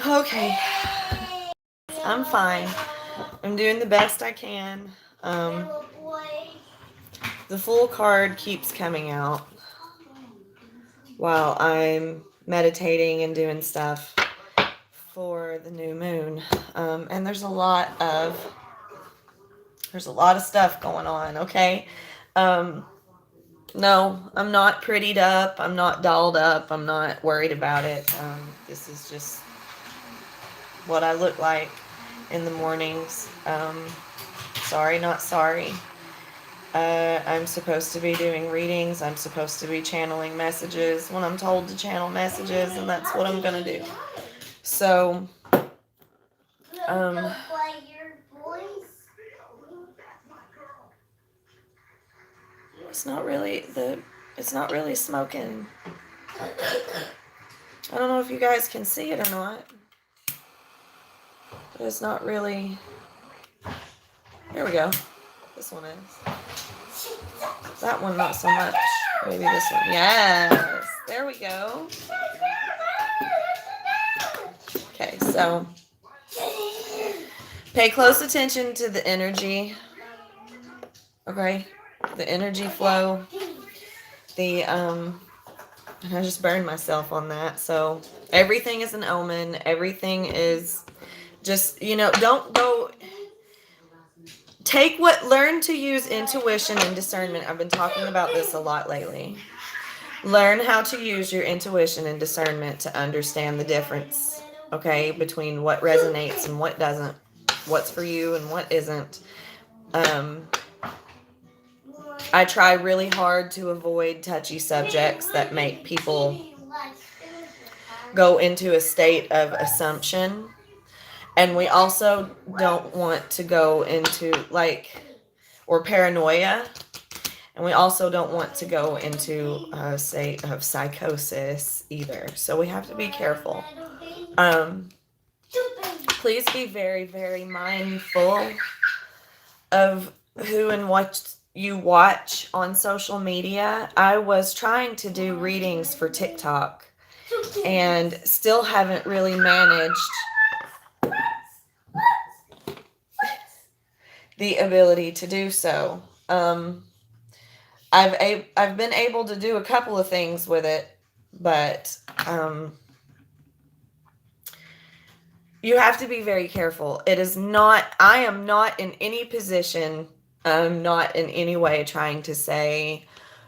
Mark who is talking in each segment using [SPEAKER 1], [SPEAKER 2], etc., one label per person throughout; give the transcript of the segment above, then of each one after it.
[SPEAKER 1] Okay, I'm fine. I'm doing the best I can. Um, the full card keeps coming out while I'm meditating and doing stuff for the new moon. And there's a lot of stuff going on. Okay. Um, no, I'm not prettied up. I'm not dolled up. I'm not worried about it. This is just what I look like in the mornings. Sorry, not sorry. I'm supposed to be doing readings. I'm supposed to be channeling messages when I'm told to channel messages, and that's what I'm gonna do. So, um, it's not really it's not really smoking. I don't know if you guys can see it or not, but it's not really. Here we go. This one is. That one not so much. Maybe this one. Yes. There we go. Okay, so pay close attention to the energy. Okay? The energy flow. And I just burned myself on that. So everything is an omen. Everything is just, don't go. Learn to use intuition and discernment. I've been talking about this a lot lately. Learn how to use your intuition and discernment to understand the difference, okay, between what resonates and what doesn't, what's for you and what isn't. I try really hard to avoid touchy subjects that make people go into a state of assumption. And we also don't want to go into or paranoia. And we also don't want to go into a state of psychosis either. So we have to be careful. Please be very, very mindful of who and what you watch on social media. I was trying to do readings for TikTok and still haven't really managed the ability to do so. I've been able to do a couple of things with it, but you have to be very careful. I am not in any position, I'm not in any way trying to say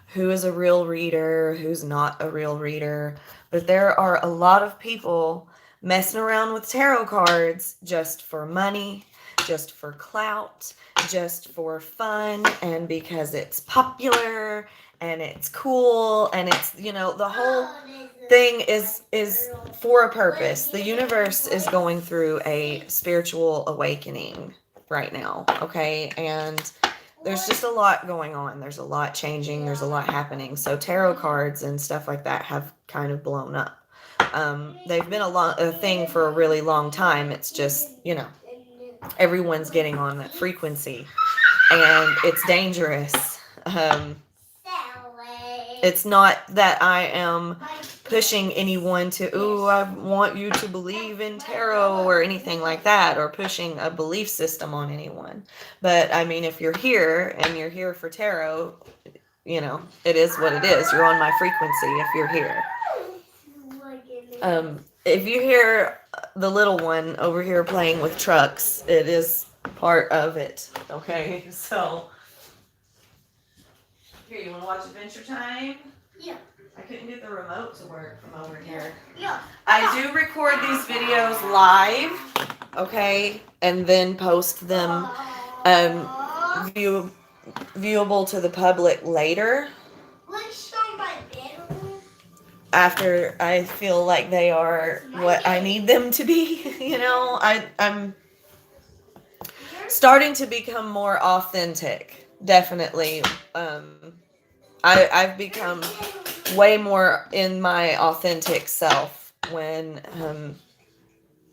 [SPEAKER 1] who is a real reader, who's not a real reader, but there are a lot of people messing around with tarot cards just for money, just for clout, just for fun, and because it's popular and it's cool and it's, the whole thing is for a purpose. The universe is going through a spiritual awakening right now, okay? And there's just a lot going on. There's a lot changing. There's a lot happening. So tarot cards and stuff like that have kind of blown up. They've been a thing for a really long time. It's just, everyone's getting on that frequency, and it's dangerous. It's not that I am pushing anyone to, I want you to believe in tarot or anything like that, or pushing a belief system on anyone. But I mean, if you're here and you're here for tarot, it is what it is. You're on my frequency if you're here. If you hear the little one over here playing with trucks, it is part of it. Okay, so here, you want to watch Adventure Time? Yeah. I couldn't get the remote to work from over here. Yeah. I do record these videos live, okay, and then post them viewable to the public later. After I feel like they are what I need them to be, I'm starting to become more authentic. Definitely. I've become way more in my authentic self when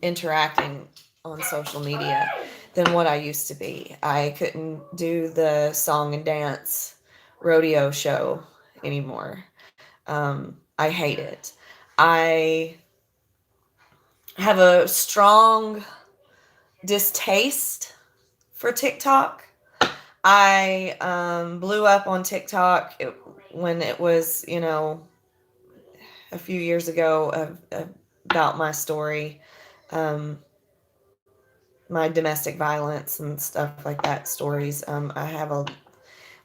[SPEAKER 1] interacting on social media than what I used to be. I couldn't do the song and dance rodeo show anymore. I hate it. I have a strong distaste for TikTok. I blew up on TikTok when it was, a few years ago about my story, um, my domestic violence and stuff like that stories.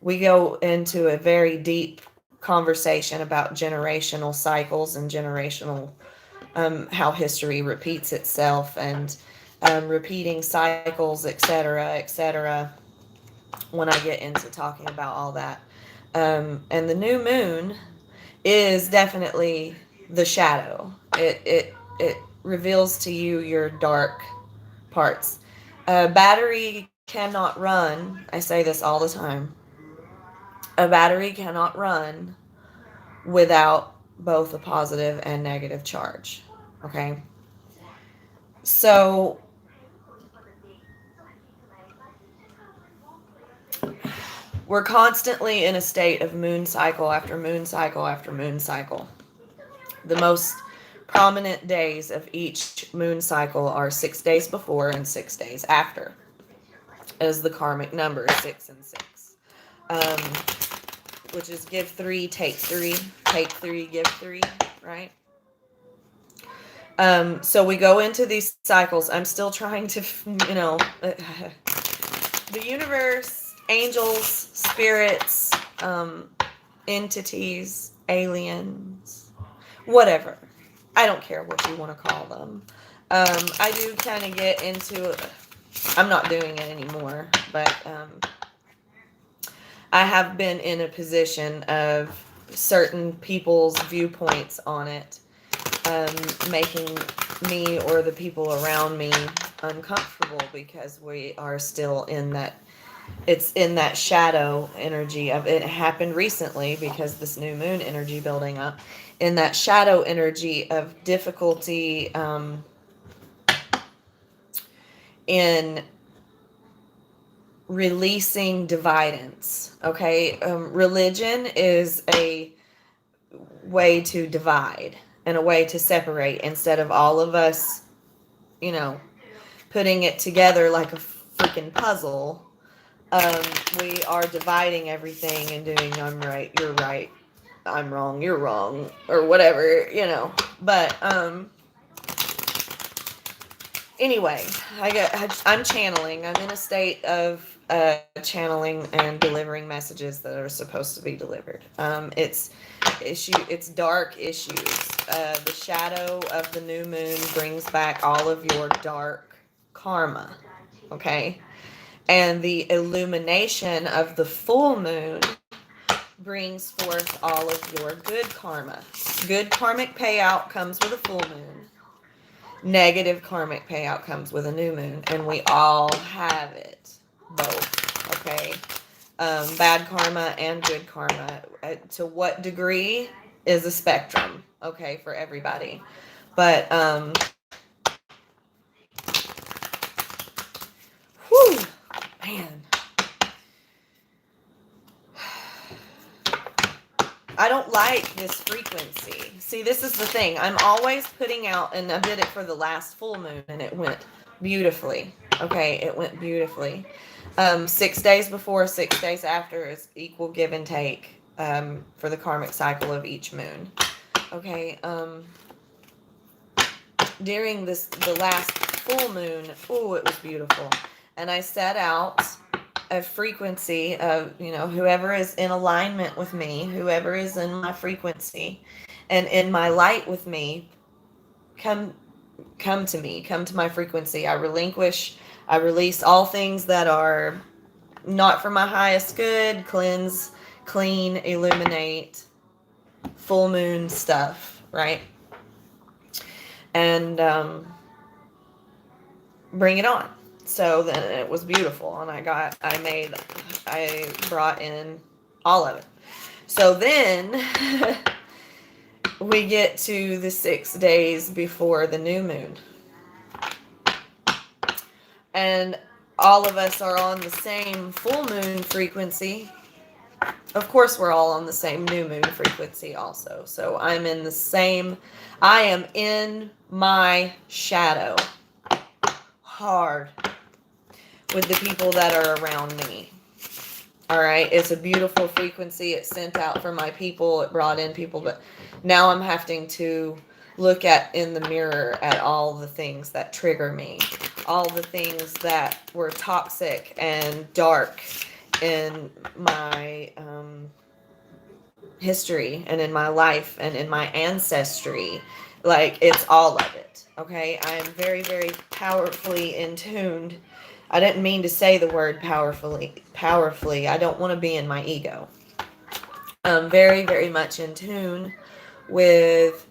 [SPEAKER 1] We go into a very deep conversation about generational cycles and generational, how history repeats itself and repeating cycles, etc., when I get into talking about all that. And the new moon is definitely the shadow. It reveals to you your dark parts. A battery cannot run. I say this all the time. A battery cannot run without both a positive and negative charge. Okay? So we're constantly in a state of moon cycle after moon cycle after moon cycle. The most prominent days of each moon cycle are 6 days before and 6 days after, as the karmic number is 6 and 6, um, which is give three, take three, give three, right? So we go into these cycles. I'm still trying to, the universe, angels, spirits, entities, aliens, whatever. I don't care what you want to call them. I do kind of get into, I'm not doing it anymore, but I have been in a position of certain people's viewpoints on it, making me or the people around me uncomfortable because we are still in that, it's in that shadow energy of it. Happened recently because this new moon energy building up in that shadow energy of difficulty, in releasing dividance. Okay, religion is a way to divide and a way to separate instead of all of us, you know, putting it together like a freaking puzzle. We are dividing everything and doing I'm right, you're right, I'm wrong, you're wrong, or whatever, But anyway, I'm channeling. I'm in a state of channeling and delivering messages that are supposed to be delivered. It's dark issues. The shadow of the new moon brings back all of your dark karma. Okay, and the illumination of the full moon brings forth all of your good karma. Good karmic payout comes with a full moon. Negative karmic payout comes with a new moon, and we all have it both. Okay, bad karma and good karma. To what degree is a spectrum? Okay, for everybody, but whew, man. I don't like this frequency. See, this is the thing. I'm always putting out, and I did it for the last full moon, and it went beautifully. Okay, it went beautifully. 6 days before, 6 days after is equal give and take, for the karmic cycle of each moon. Okay, during the last full moon, oh, it was beautiful. And I set out a frequency of, whoever is in alignment with me, whoever is in my frequency and in my light with me, come to me, come to my frequency. I release all things that are not for my highest good, cleanse, clean, illuminate, full moon stuff, right? And bring it on. So then it was beautiful, and I brought in all of it. So then we get to the 6 days before the new moon, and all of us are on the same full moon frequency, of course, we're all on the same new moon frequency also. So I am in my shadow hard with the people that are around me. All right. It's a beautiful frequency. It's sent out for my people. It brought in people, but now I'm having to look at in the mirror at all the things that trigger me, all the things that were toxic and dark in my history and in my life and in my ancestry. Like, it's all of it. Okay. I am very, very powerfully in tuned. I didn't mean to say the word powerfully. I don't want to be in my ego. I'm very, very much in tune with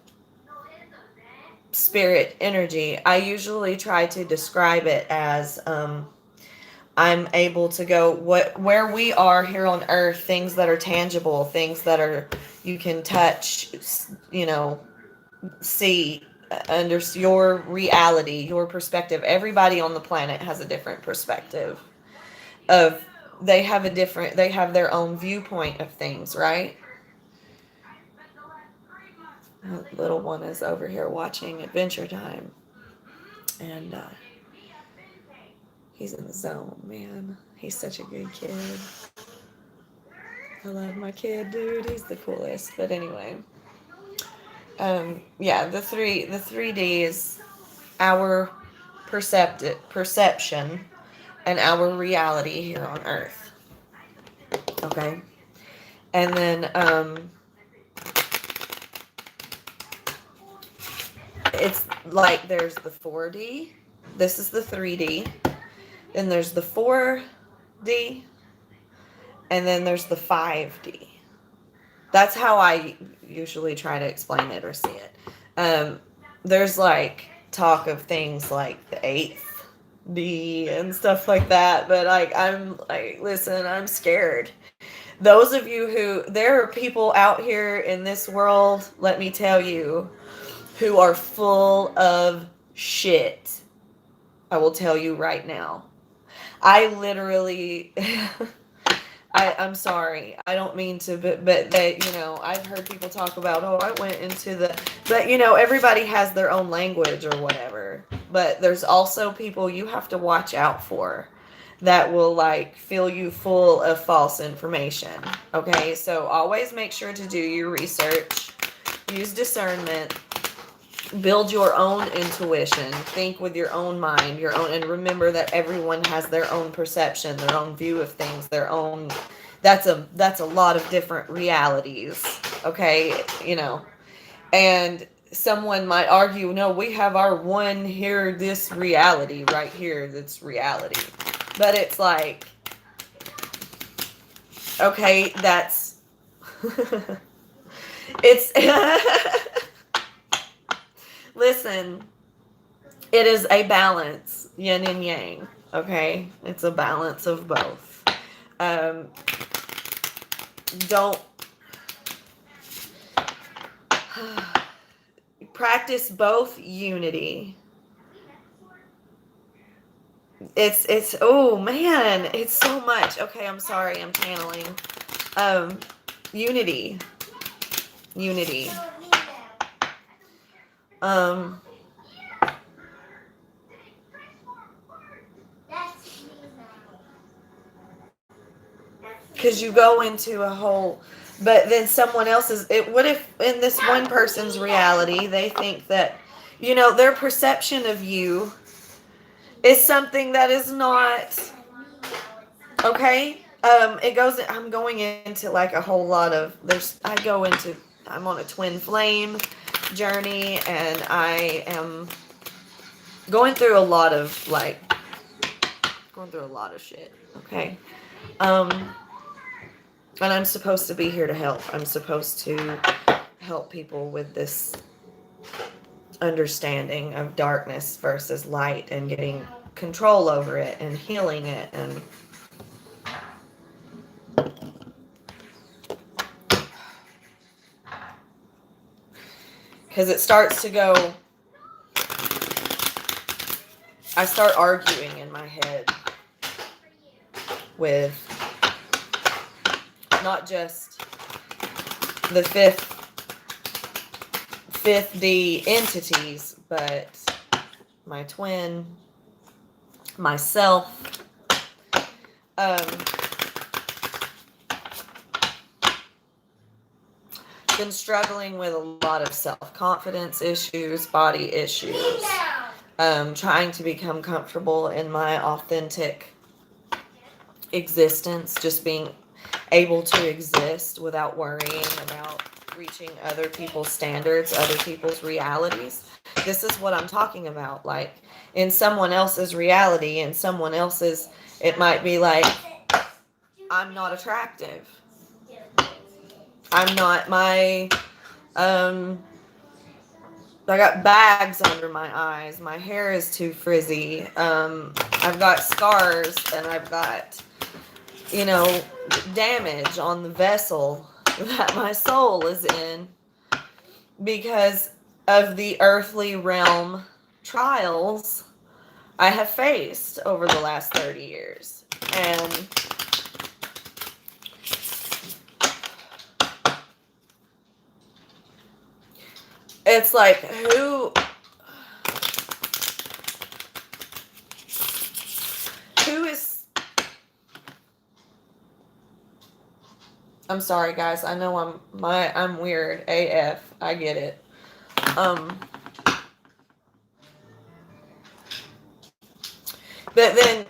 [SPEAKER 1] spirit energy. I usually try to describe it as I'm able to go where we are here on earth, things that are tangible, things that are you can touch, see, under your reality, your perspective. Everybody on the planet has a different perspective of they have their own viewpoint of things, right? The little one is over here watching Adventure Time, and he's in the zone, man. He's such a good kid. I love my kid, dude. He's the coolest. But anyway, yeah, the 3D is our perception and our reality here on Earth. Okay, and then it's like there's the 4D. This is the 3D. Then there's the 4D. And then there's the 5D. That's how I usually try to explain it or see it. There's like talk of things like the 8th D and stuff like that. But I'm like, listen, I'm scared. Those of you there are people out here in this world, let me tell you, who are full of shit. I will tell you right now. I literally, I'm sorry. I don't mean to, but they, I've heard people talk about, oh, I went into but everybody has their own language or whatever. But there's also people you have to watch out for that will fill you full of false information. Okay. So always make sure to do your research, use discernment, build your own intuition, think with your own mind, and remember that everyone has their own perception, their own view of things, that's a lot of different realities. Okay. And someone might argue, no, we have our one here, this reality right here, that's reality. But it's like, okay, that's, it's, listen, it is a balance, yin and yang, okay? It's a balance of both. Don't practice both unity. It's oh man, it's so much. Okay, I'm sorry, I'm channeling. Unity. Because you go into a whole, but then someone else's, what if in this one person's reality, they think that, their perception of you is something that is not, okay? I'm going into like a whole lot of, I'm on a twin flame journey, and I am going through a lot of shit, okay? And I'm supposed to be here to help. I'm supposed to help people with this understanding of darkness versus light and getting control over it and healing it. And because it starts to go, I start arguing in my head with not just the fifth D entities, but my twin, myself. Been struggling with a lot of self-confidence issues, body issues, trying to become comfortable in my authentic existence, just being able to exist without worrying about reaching other people's standards, other people's realities. This is what I'm talking about. Like, in someone else's reality, in someone else's, it might be like, I'm not attractive. I'm not I got bags under my eyes. My hair is too frizzy. I've got scars, and I've got, damage on the vessel that my soul is in because of the earthly realm trials I have faced over the last 30 years. And it's like, who is, I'm sorry guys, I know I'm weird AF, I get it. But then,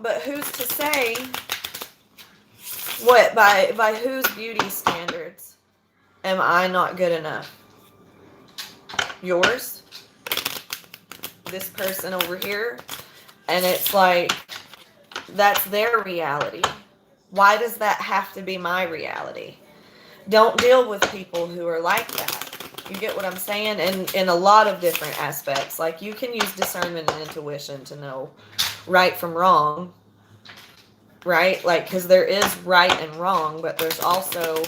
[SPEAKER 1] but who's to say what, by whose beauty standards am I not good enough? Yours? This person over here? And it's like, that's their reality. Why does that have to be my reality? Don't deal with people who are like that. You get what I'm saying? And in a lot of different aspects. Like, you can use discernment and intuition to know right from wrong. Right? Like, because there is right and wrong, but there's also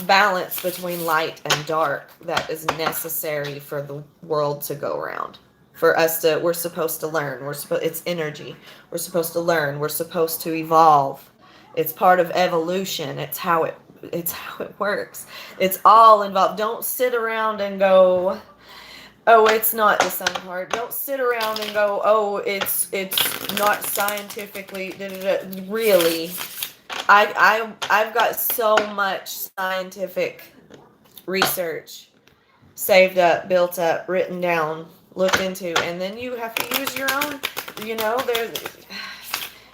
[SPEAKER 1] balance between light and dark that is necessary for the world to go around. We're supposed to learn. It's energy. We're supposed to learn. We're supposed to evolve. It's part of evolution. It's how it works. It's all involved. Don't sit around and go, oh, it's not the sun part. Don't sit around and go, oh, it's not scientifically. Really, I've got so much scientific research saved up, built up, written down, looked into, and then you have to use your own,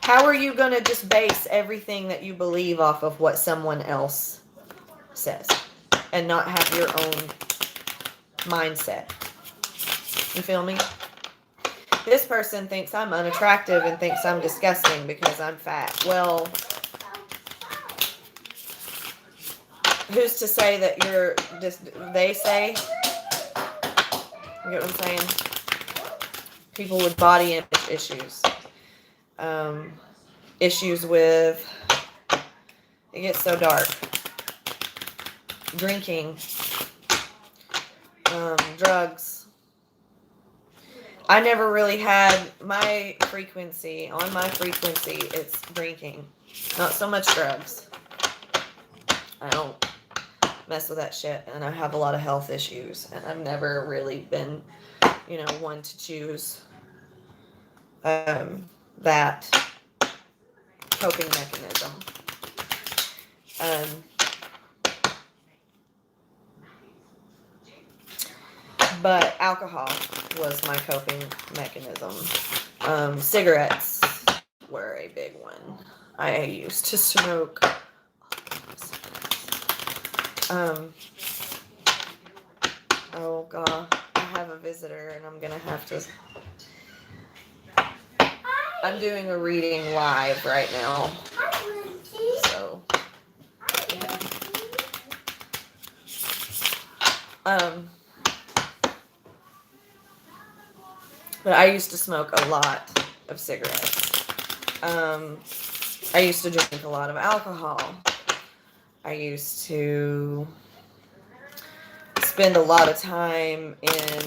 [SPEAKER 1] how are you going to just base everything that you believe off of what someone else says and not have your own mindset? You feel me? This person thinks I'm unattractive and thinks I'm disgusting because I'm fat. Well, who's to say that you're just, they say, you get what I'm saying? People with body image issues. Issues with, it gets so dark. Drinking. Drugs. I never really had my frequency. On my frequency, it's drinking. Not so much drugs. I don't mess with that shit, and I have a lot of health issues, and I've never really been, one to choose that coping mechanism. But alcohol was my coping mechanism. Cigarettes were a big one. I used to smoke. Oh God, I have a visitor and I'm gonna have to. I'm doing a reading live right now. So. But I used to smoke a lot of cigarettes. I used to drink a lot of alcohol. I used to spend a lot of time in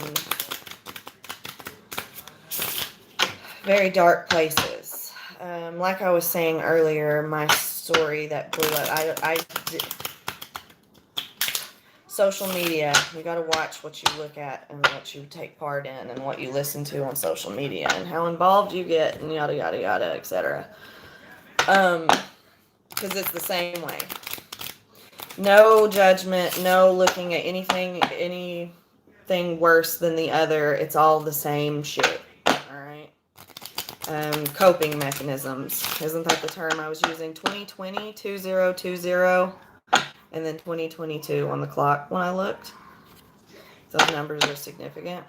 [SPEAKER 1] very dark places. Like I was saying earlier, my story that blew up. Social media, you got to watch what you look at and what you take part in and what you listen to on social media and how involved you get and yada yada yada, etc. Because it's the same way. No judgment, no looking at anything worse than the other. It's all the same shit. Alright? Coping mechanisms. Isn't that the term I was using? 2020, 2020, and then 2022 on the clock when I looked. Those numbers are significant.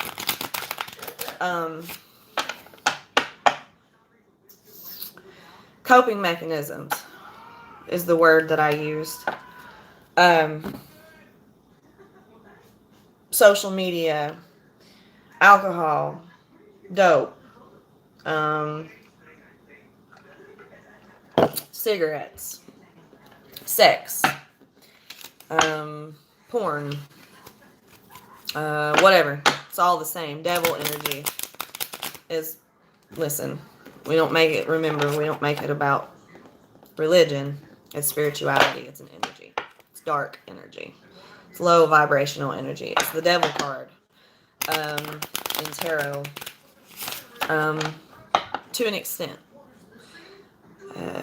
[SPEAKER 1] Coping mechanisms is the word that I used. Social media, alcohol, dope, cigarettes, sex, porn, whatever. It's all the same. Devil energy is, listen, we don't make it about religion. It's spirituality. It's an energy. It's dark energy. It's low vibrational energy. It's the devil card in tarot to an extent.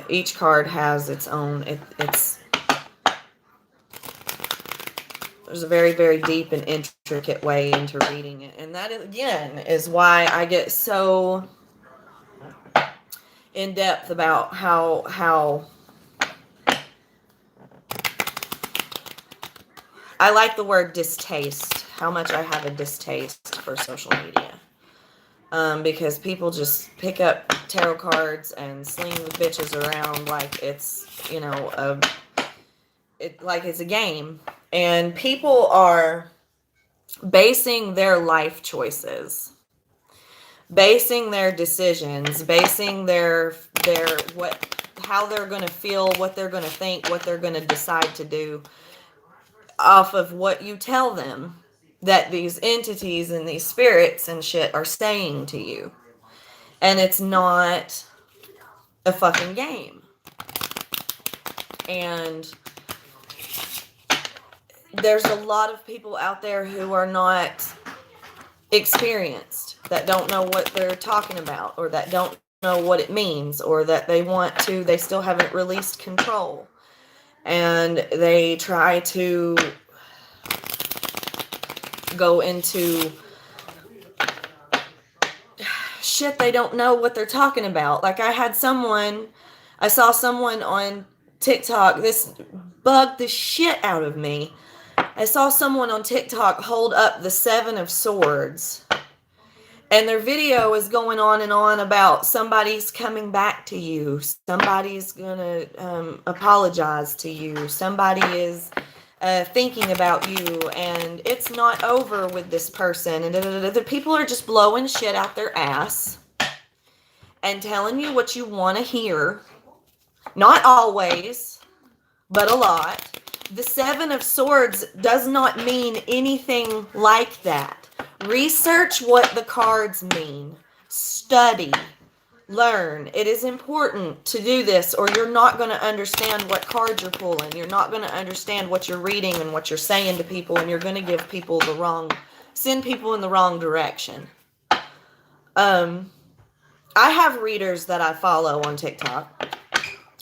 [SPEAKER 1] Each card has its own, there's a very, very deep and intricate way into reading it. And that, again, is why I get so in depth about how I like the word distaste, how much I have a distaste for social media. Because people just pick up tarot cards and sling the bitches around like it's, like it's a game. And people are basing their life choices, basing their decisions, basing how they're going to feel, what they're going to think, what they're going to decide to do off of what you tell them that these entities and these spirits and shit are saying to you. And it's not a fucking game. And there's a lot of people out there who are not experienced, that don't know what they're talking about, or that don't know what it means, or that they still haven't released control. And they try to go into shit they don't know what they're talking about. Like I saw someone on TikTok, this bugged the shit out of me. I saw someone on TikTok hold up the 7 of Swords, and their video is going on and on about somebody's coming back to you, somebody's gonna apologize to you, somebody is thinking about you, and it's not over with this person, and the people are just blowing shit out their ass and telling you what you want to hear. Not always, but a lot. The 7 of Swords does not mean anything like that. Research what the cards mean. Study. Learn. It is important to do this, or you're not going to understand what cards you're pulling. You're not going to understand what you're reading and what you're saying to people, and you're going to give people send people in the wrong direction. I have readers that I follow on TikTok,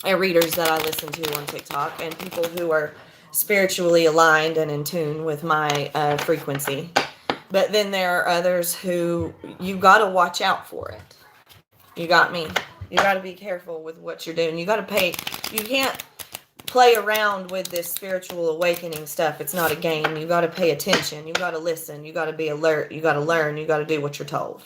[SPEAKER 1] and readers that I listen to on TikTok, and people who are spiritually aligned and in tune with my frequency. But then there are others who you got to watch out for it. You got me. You got to be careful with what you're doing. You can't play around with this spiritual awakening stuff. It's not a game. You got to pay attention. You got to listen. You got to be alert. You got to learn. You got to do what you're told.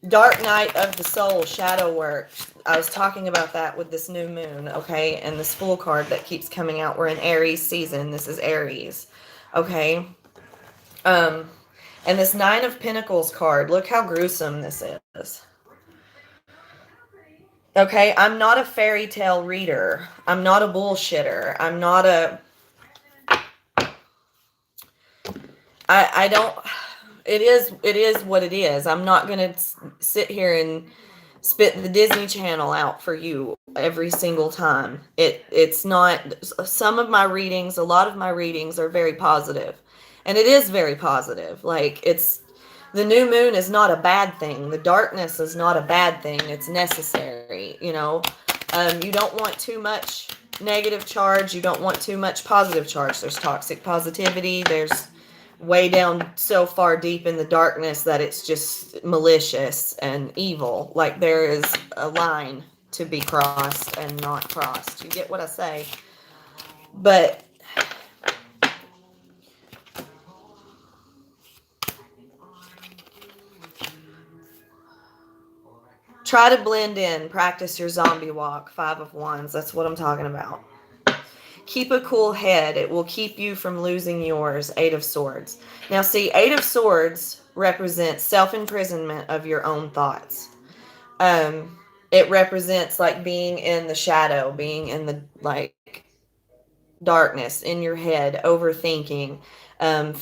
[SPEAKER 1] Dark night of the soul, shadow work. I was talking about that with this new moon, okay? And this Fool card that keeps coming out. We're in Aries season. This is Aries, okay? And this 9 of Pentacles card, look how gruesome this is. Okay, I'm not a fairy tale reader. I'm not a bullshitter. I'm not a... It is what it is. I'm not going to sit here and spit the Disney Channel out for you every single time. It's not, some of my readings, a lot of my readings are very positive. And it is very positive. Like it's the new moon is not a bad thing. The darkness is not a bad thing. It's necessary, you know. You don't want too much negative charge. You don't want too much positive charge. There's toxic positivity. There's way down so far deep in the darkness that it's just malicious and evil. Like there is a line to be crossed and not crossed. You get what I say? But try to blend in. Practice your zombie walk. 5 of Wands. That's what I'm talking about. Keep a cool head. It will keep you from losing yours. 8 of Swords. Now, see, 8 of Swords represents self-imprisonment of your own thoughts. It represents like being in the shadow, being in the like darkness in your head, overthinking. Um,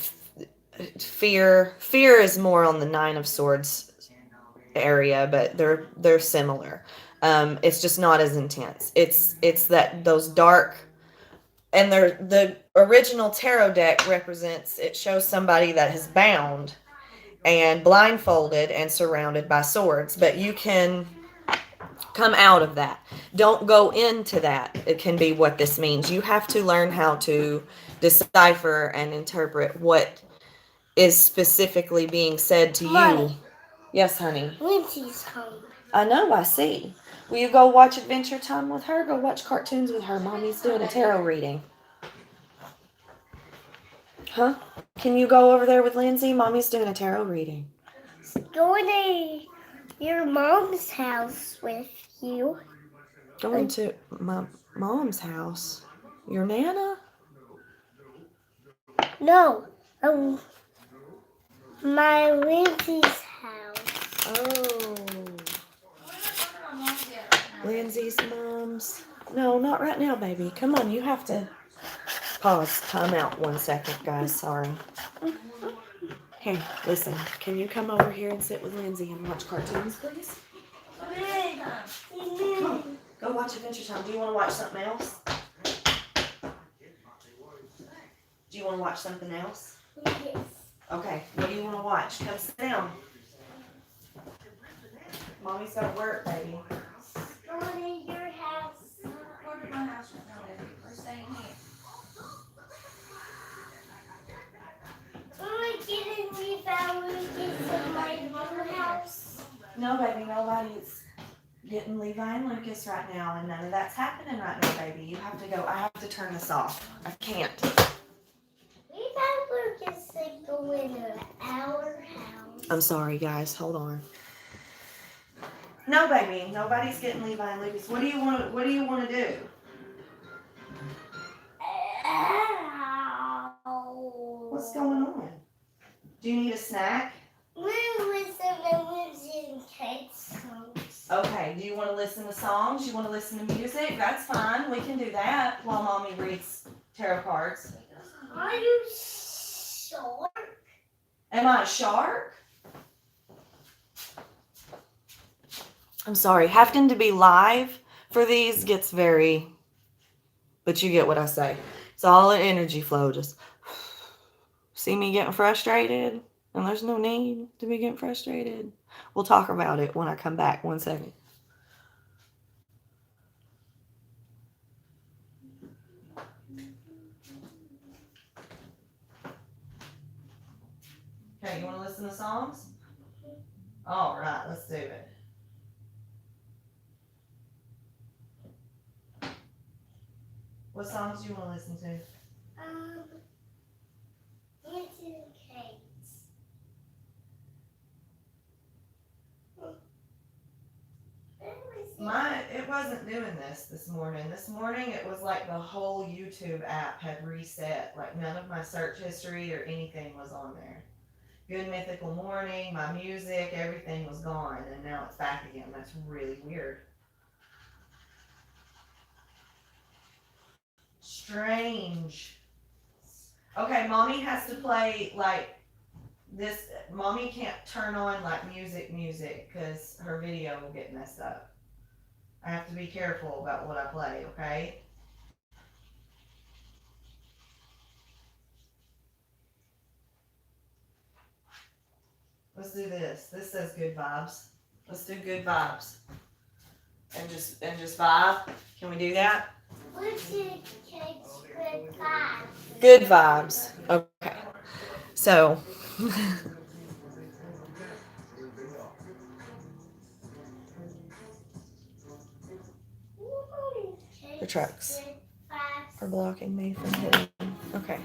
[SPEAKER 1] fear is more on the 9 of Swords area, but they're similar. It's just not as intense. It's that those dark, and they're the original tarot deck represents, it shows somebody that is bound and blindfolded and surrounded by swords, but you can come out of that. Don't go into that. It can be what this means. You have to learn how to decipher and interpret what is specifically being said to
[SPEAKER 2] Mommy.
[SPEAKER 1] you. Yes, honey.
[SPEAKER 2] Lindsay's home.
[SPEAKER 1] I know, I see. Will you go watch Adventure Time with her? Go watch cartoons with her. Mommy's doing a tarot reading. Huh? Can you go over there with Lindsay? Mommy's doing a tarot reading.
[SPEAKER 2] Go to your mom's house with you.
[SPEAKER 1] Going to my mom's house. Your Nana?
[SPEAKER 2] No, my Lindsay's house.
[SPEAKER 1] Oh. Lindsay's mom's. No, not right now, baby. Come on, you have to pause. Time out 1 second, guys. Sorry. Here, listen. Can you come over here and sit with Lindsay and watch cartoons, please? Come on. Go watch Adventure Time. Do you want to watch something else? Do you want to watch something else?
[SPEAKER 2] Yes.
[SPEAKER 1] Okay. What do you want to watch? Come sit down. Mommy's got to work, baby.
[SPEAKER 2] Go to your house.
[SPEAKER 3] Go to my house right now, baby. We're staying here.
[SPEAKER 2] Am I getting leave out Lucas in my new house?
[SPEAKER 1] No, baby. Nobody's getting Levi and Lucas right now, and none of that's happening right now, baby. You have to go. I have to turn this off. I can't.
[SPEAKER 2] Leave out Lucas to go into our house.
[SPEAKER 1] I'm sorry, guys. Hold on. No, baby. Nobody's getting Levi and Lucas. What do you want? What do you want to do?
[SPEAKER 2] Ow.
[SPEAKER 1] What's going on? Do you need a snack?
[SPEAKER 2] Listen to Lindsay and Kate's songs.
[SPEAKER 1] Okay. Do you want to listen to songs? You want to listen to music? That's fine. We can do that while Mommy reads tarot cards.
[SPEAKER 2] Are you sure?
[SPEAKER 1] Am I a shark? I'm sorry. Having to be live for these gets very, but you get what I say. It's all an energy flow. Just see me getting frustrated, and there's no need to be getting frustrated. We'll talk about it when I come back. 1 second. Okay, you want to listen to songs? All right, let's do it. What songs do you want to listen to?
[SPEAKER 2] Lindsay and Kate's.
[SPEAKER 1] It wasn't doing this morning. This morning it was like the whole YouTube app had reset. Like none of my search history or anything was on there. Good Mythical Morning, my music, everything was gone, and now it's back again. That's really weird. Strange. Okay, Mommy has to play like this mommy can't turn on like music because her video will get messed up. I have to be careful about what I play, okay? Let's do this. This says good vibes. Let's do good vibes. And just vibe. Can we do that?
[SPEAKER 2] What's your kids' good vibes?
[SPEAKER 1] Good vibes. Okay. So the trucks are blocking me from hitting. Okay.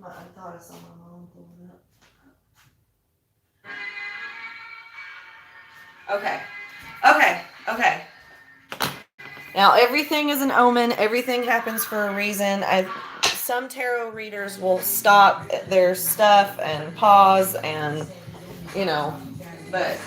[SPEAKER 1] I thought I saw my mom pulling up. Okay. Okay. Okay. Now everything is an omen. Everything happens for a reason. Some tarot readers will stop their stuff and pause and but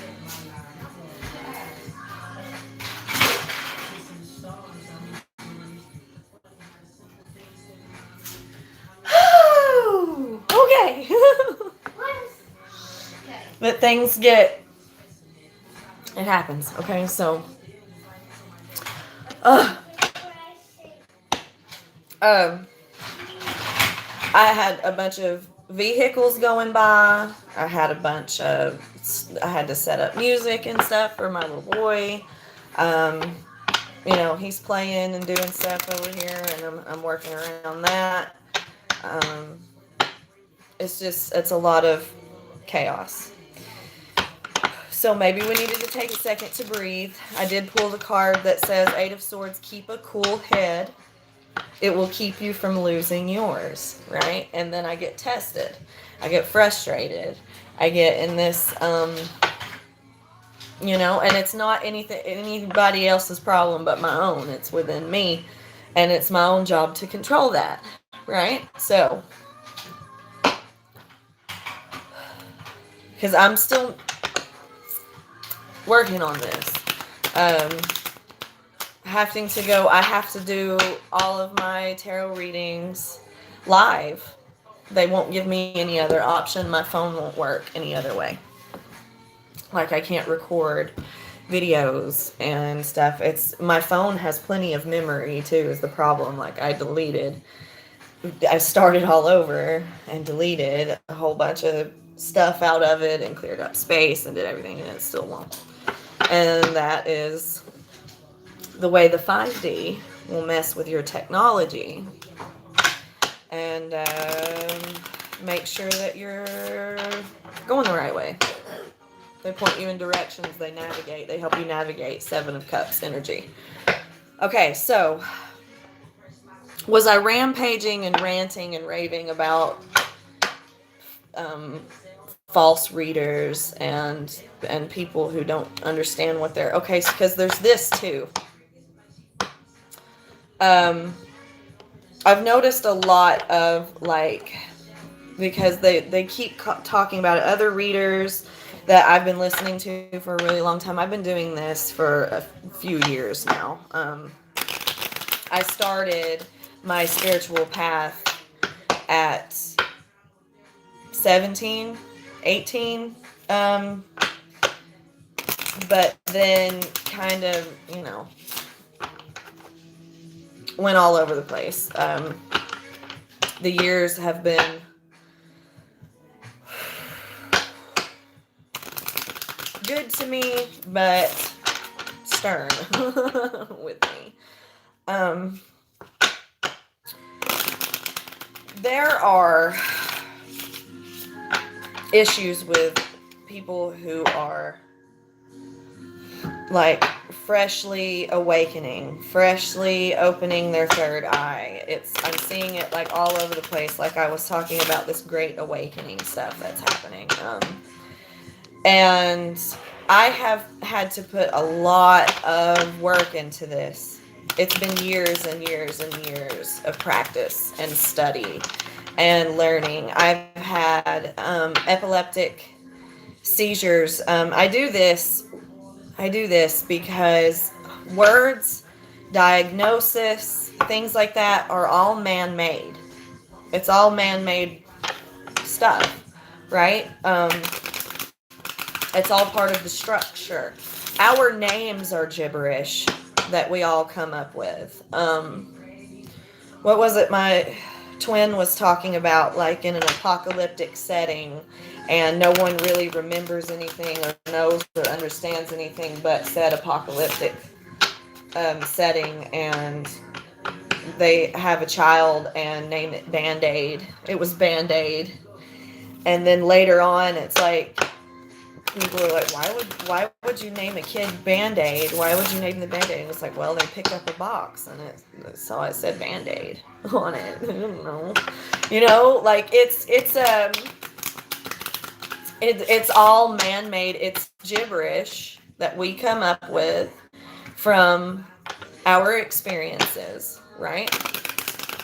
[SPEAKER 1] okay. But things get it happens. Okay, so uh, um I had a bunch of vehicles going by. I had to set up music and stuff for my little boy. Um, he's playing and doing stuff over here, and I'm working around that. Um, it's a lot of chaos. So maybe we needed to take a second to breathe. I did pull the card that says Eight of Swords, keep a cool head. It will keep you from losing yours, right? And then I get tested. I get frustrated. I get in this, and it's not anybody else's problem but my own. It's within me, and it's my own job to control that, right? So, because I'm still working on this. I have to do all of my tarot readings live. They won't give me any other option. My phone won't work any other way. Like I can't record videos and stuff. My phone has plenty of memory too is the problem. Like I started all over and deleted a whole bunch of stuff out of it and cleared up space and did everything and it still won't. And that is the way the 5D will mess with your technology and make sure that you're going the right way. They point you in directions, they help you navigate 7 of Cups energy. Okay, so was I rampaging and ranting and raving about false readers and people who don't understand what they're okay? Because there's this too. I've noticed a lot of because they keep talking about it, other readers that I've been listening to for a really long time. I've been doing this for a few years now. I started my spiritual path at 17, 18, but then kind of, went all over the place. The years have been good to me, but stern with me. There are issues with people who are like freshly awakening, freshly opening their third eye. I'm seeing it like all over the place. Like I was talking about this great awakening stuff that's happening. And I have had to put a lot of work into this. It's been years and years and years of practice and study and learning. I've had epileptic seizures. I do this because words, diagnosis, things like that are all man-made. It's all man-made stuff, right? It's all part of the structure. Our names are gibberish that we all come up with. What was it my twin was talking about, like in an apocalyptic setting, and no one really remembers anything or knows or understands anything but said apocalyptic setting, and they have a child and name it Band-Aid. It was Band-Aid. And then later on, it's like, people are like, why would you name a kid Band-Aid? Why would you name the Band-Aid? And it's like, well, they picked up a box and it saw it said Band-Aid on it. I don't know. Like it's all man-made. It's gibberish that we come up with from our experiences, right?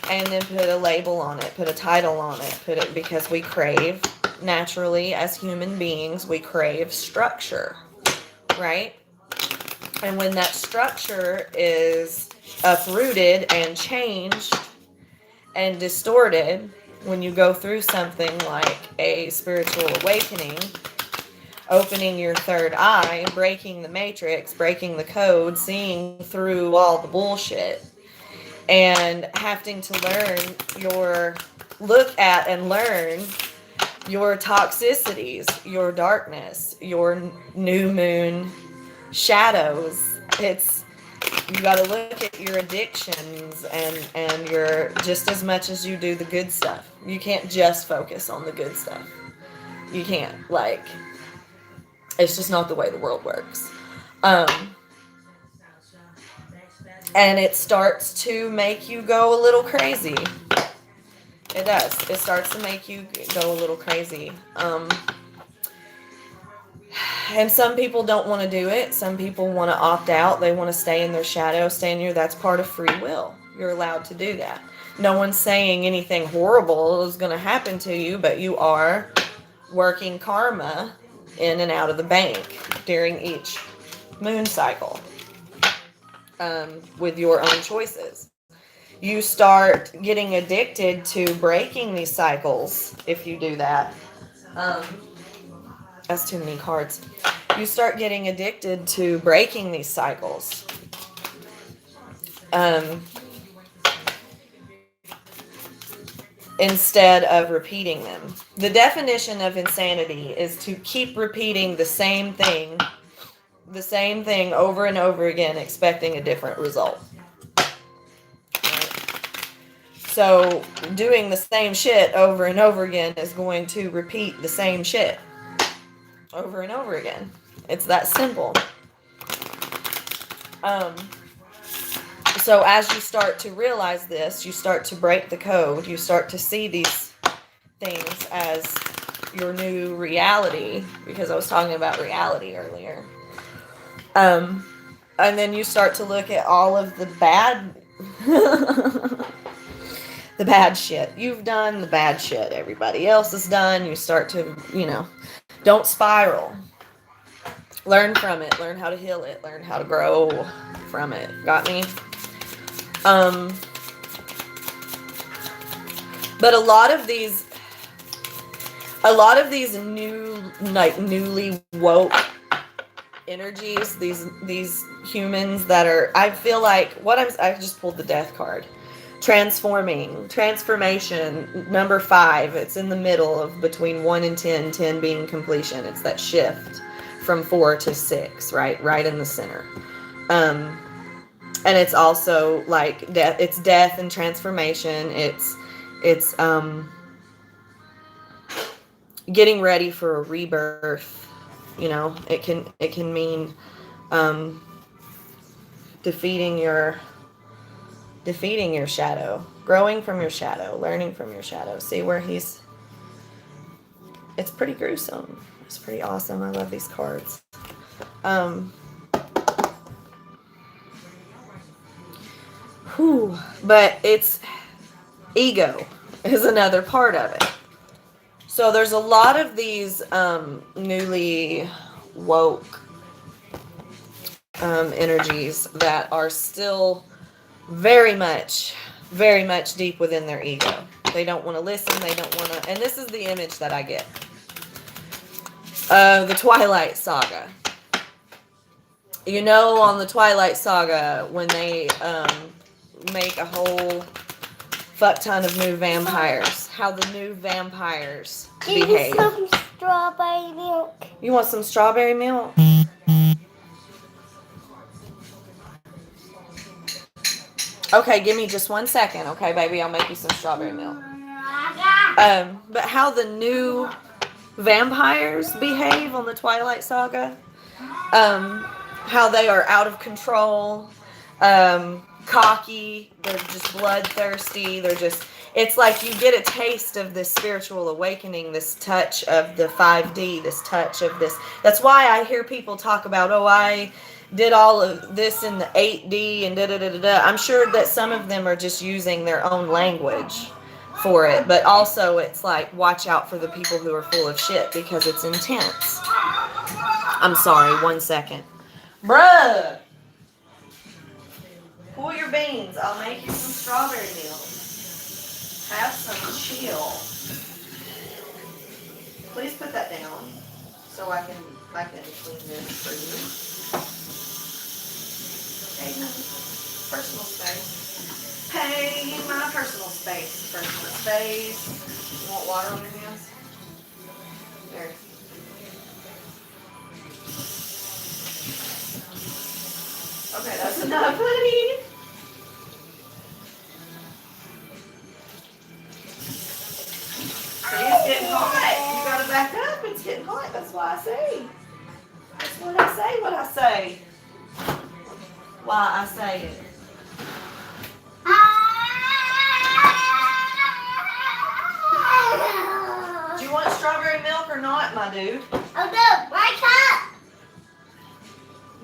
[SPEAKER 1] And then put a label on it, put a title on it, because we crave, naturally, as human beings, we crave structure, right? And when that structure is uprooted and changed and distorted, when you go through something like a spiritual awakening, opening your third eye, breaking the matrix, breaking the code, seeing through all the bullshit, and having to look at and learn your toxicities, your darkness, your new moon shadows. You got to look at your addictions and your, just as much as you do the good stuff. You can't just focus on the good stuff. You can't. It's just not the way the world works. And it starts to make you go a little crazy. It does. It starts to make you go a little crazy. And some people don't want to do it. Some people want to opt out. They want to stay in their shadow, that's part of free will. You're allowed to do that. No one's saying anything horrible is going to happen to you, but you are working karma in and out of the bank during each moon cycle, with your own choices. You start getting addicted to breaking these cycles if you do that. That's too many cards. You start getting addicted to breaking these cycles. Instead of repeating them. The definition of insanity is to keep repeating the same thing over and over again, expecting a different result. So doing the same shit over and over again is going to repeat the same shit over and over again. It's that simple. So as you start to realize this, you start to break the code. You start to see these things as your new reality, because I was talking about reality earlier. And then you start to look at all of the bad the bad shit. You've done the bad shit everybody else has done. You start to, don't spiral. Learn from it. Learn how to heal it. Learn how to grow from it. Got me? But a lot of these newly woke energies, these humans that are, I feel like I just pulled the death card. Transformation, number 5. It's in the middle of between 1 and 10, 10 being completion. It's that shift from 4 to 6, right in the center. And it's also like death. It's death and transformation. It's getting ready for a rebirth. It can mean defeating your shadow, growing from your shadow, learning from your shadow. See where it's pretty gruesome. It's pretty awesome. I love these cards. Whew. But it's ego is another part of it. So there's a lot of these newly woke energies that are still very much deep within their ego. They don't want to listen. They don't want to. And this is the image that I get. The Twilight Saga. You know, on the Twilight Saga, when they make a whole fuck ton of new vampires, how the new vampires behave.
[SPEAKER 2] Give me some strawberry milk.
[SPEAKER 1] You want some strawberry milk? Okay, give me just 1 second, okay, baby? I'll make you some strawberry milk. But how the new vampires behave on the Twilight Saga, how they are out of control, cocky, they're just bloodthirsty, it's like you get a taste of this spiritual awakening, this touch of the 5D, this touch of this. That's why I hear people talk about, oh, I did all of this in the 8D and da-da-da-da-da. I'm sure that some of them are just using their own language for it, but also it's like, watch out for the people who are full of shit because it's intense. I'm sorry, 1 second. Bruh! Pull your beans. I'll make you some strawberry milk. Have some chill. Please put that down so I can clean this for you. Okay, personal space. Hey, my personal space. Personal space. You want water on your hands? There. Okay, that's enough, honey. It's getting hot. You gotta back up. It's getting hot. That's why I say. That's what I say. What I say. Why I say it. Do you want strawberry milk or not, my dude?
[SPEAKER 2] Oh no, my cup.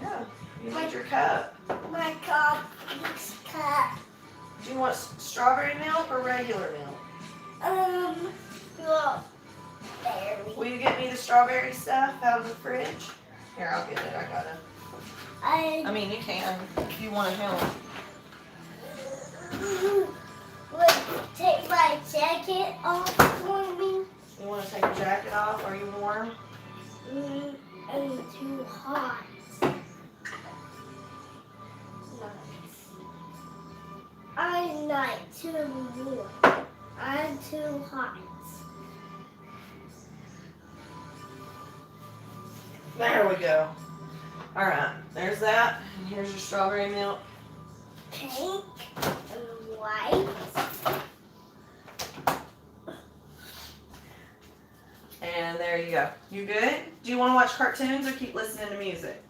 [SPEAKER 1] Yeah, you need your cup.
[SPEAKER 2] My cup. This cup.
[SPEAKER 1] Do you want strawberry milk or regular milk?
[SPEAKER 2] Well, berry.
[SPEAKER 1] Will you get me the strawberry stuff out of the fridge? Here, I'll get it. I gotta. I mean, you can if you want to help.
[SPEAKER 2] Would take my jacket off for me.
[SPEAKER 1] You want to take your jacket off? Are you warm?
[SPEAKER 2] I'm too hot. I'm not too warm. I'm too hot.
[SPEAKER 1] There we go. All right, there's that. And here's your strawberry milk.
[SPEAKER 2] Pink and white.
[SPEAKER 1] And there you go. You good? Do you want to watch cartoons or keep listening to music?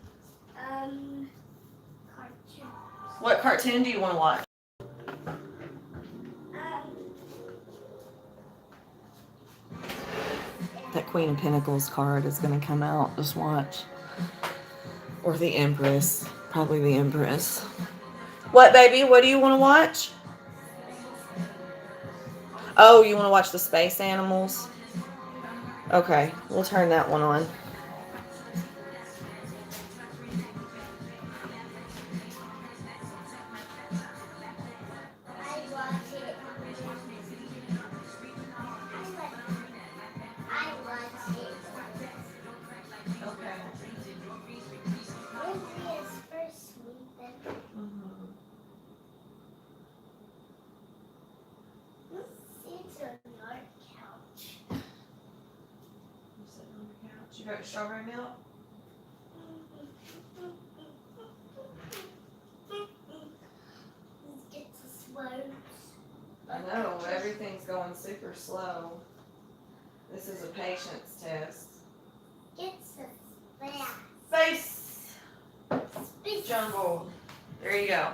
[SPEAKER 2] Cartoon.
[SPEAKER 1] What cartoon do you want to watch? That Queen of Pentacles card is going to come out. Just watch. Or the Empress. Probably the Empress. What, baby? What do you want to watch? Oh, you want to watch the space animals? Okay, we'll turn that one on. You got your strawberry milk? I know, everything's going super slow. This is a patience test.
[SPEAKER 2] It's a
[SPEAKER 1] Space jungle. There you go.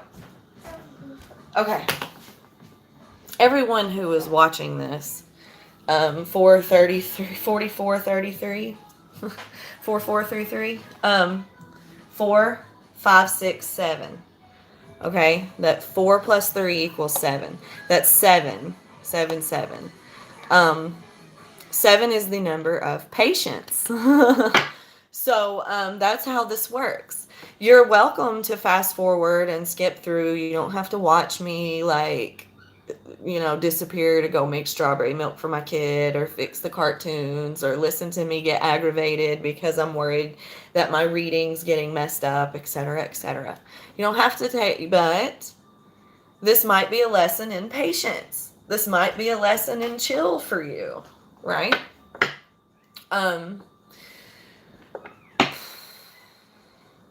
[SPEAKER 1] Okay. Everyone who is watching this, 4433, 4433, 4, 5, 6, 7. Okay, that 4 plus 3 equals 7. That's 7. 7, 7. Um, 7 is the number of patience. So that's how this works. You're welcome to fast forward and skip through. You don't have to watch me like, disappear to go make strawberry milk for my kid or fix the cartoons or listen to me get aggravated because I'm worried that my reading's getting messed up, etc., etc. You don't have to take, but this might be a lesson in patience. This might be a lesson in chill for you, right? Um,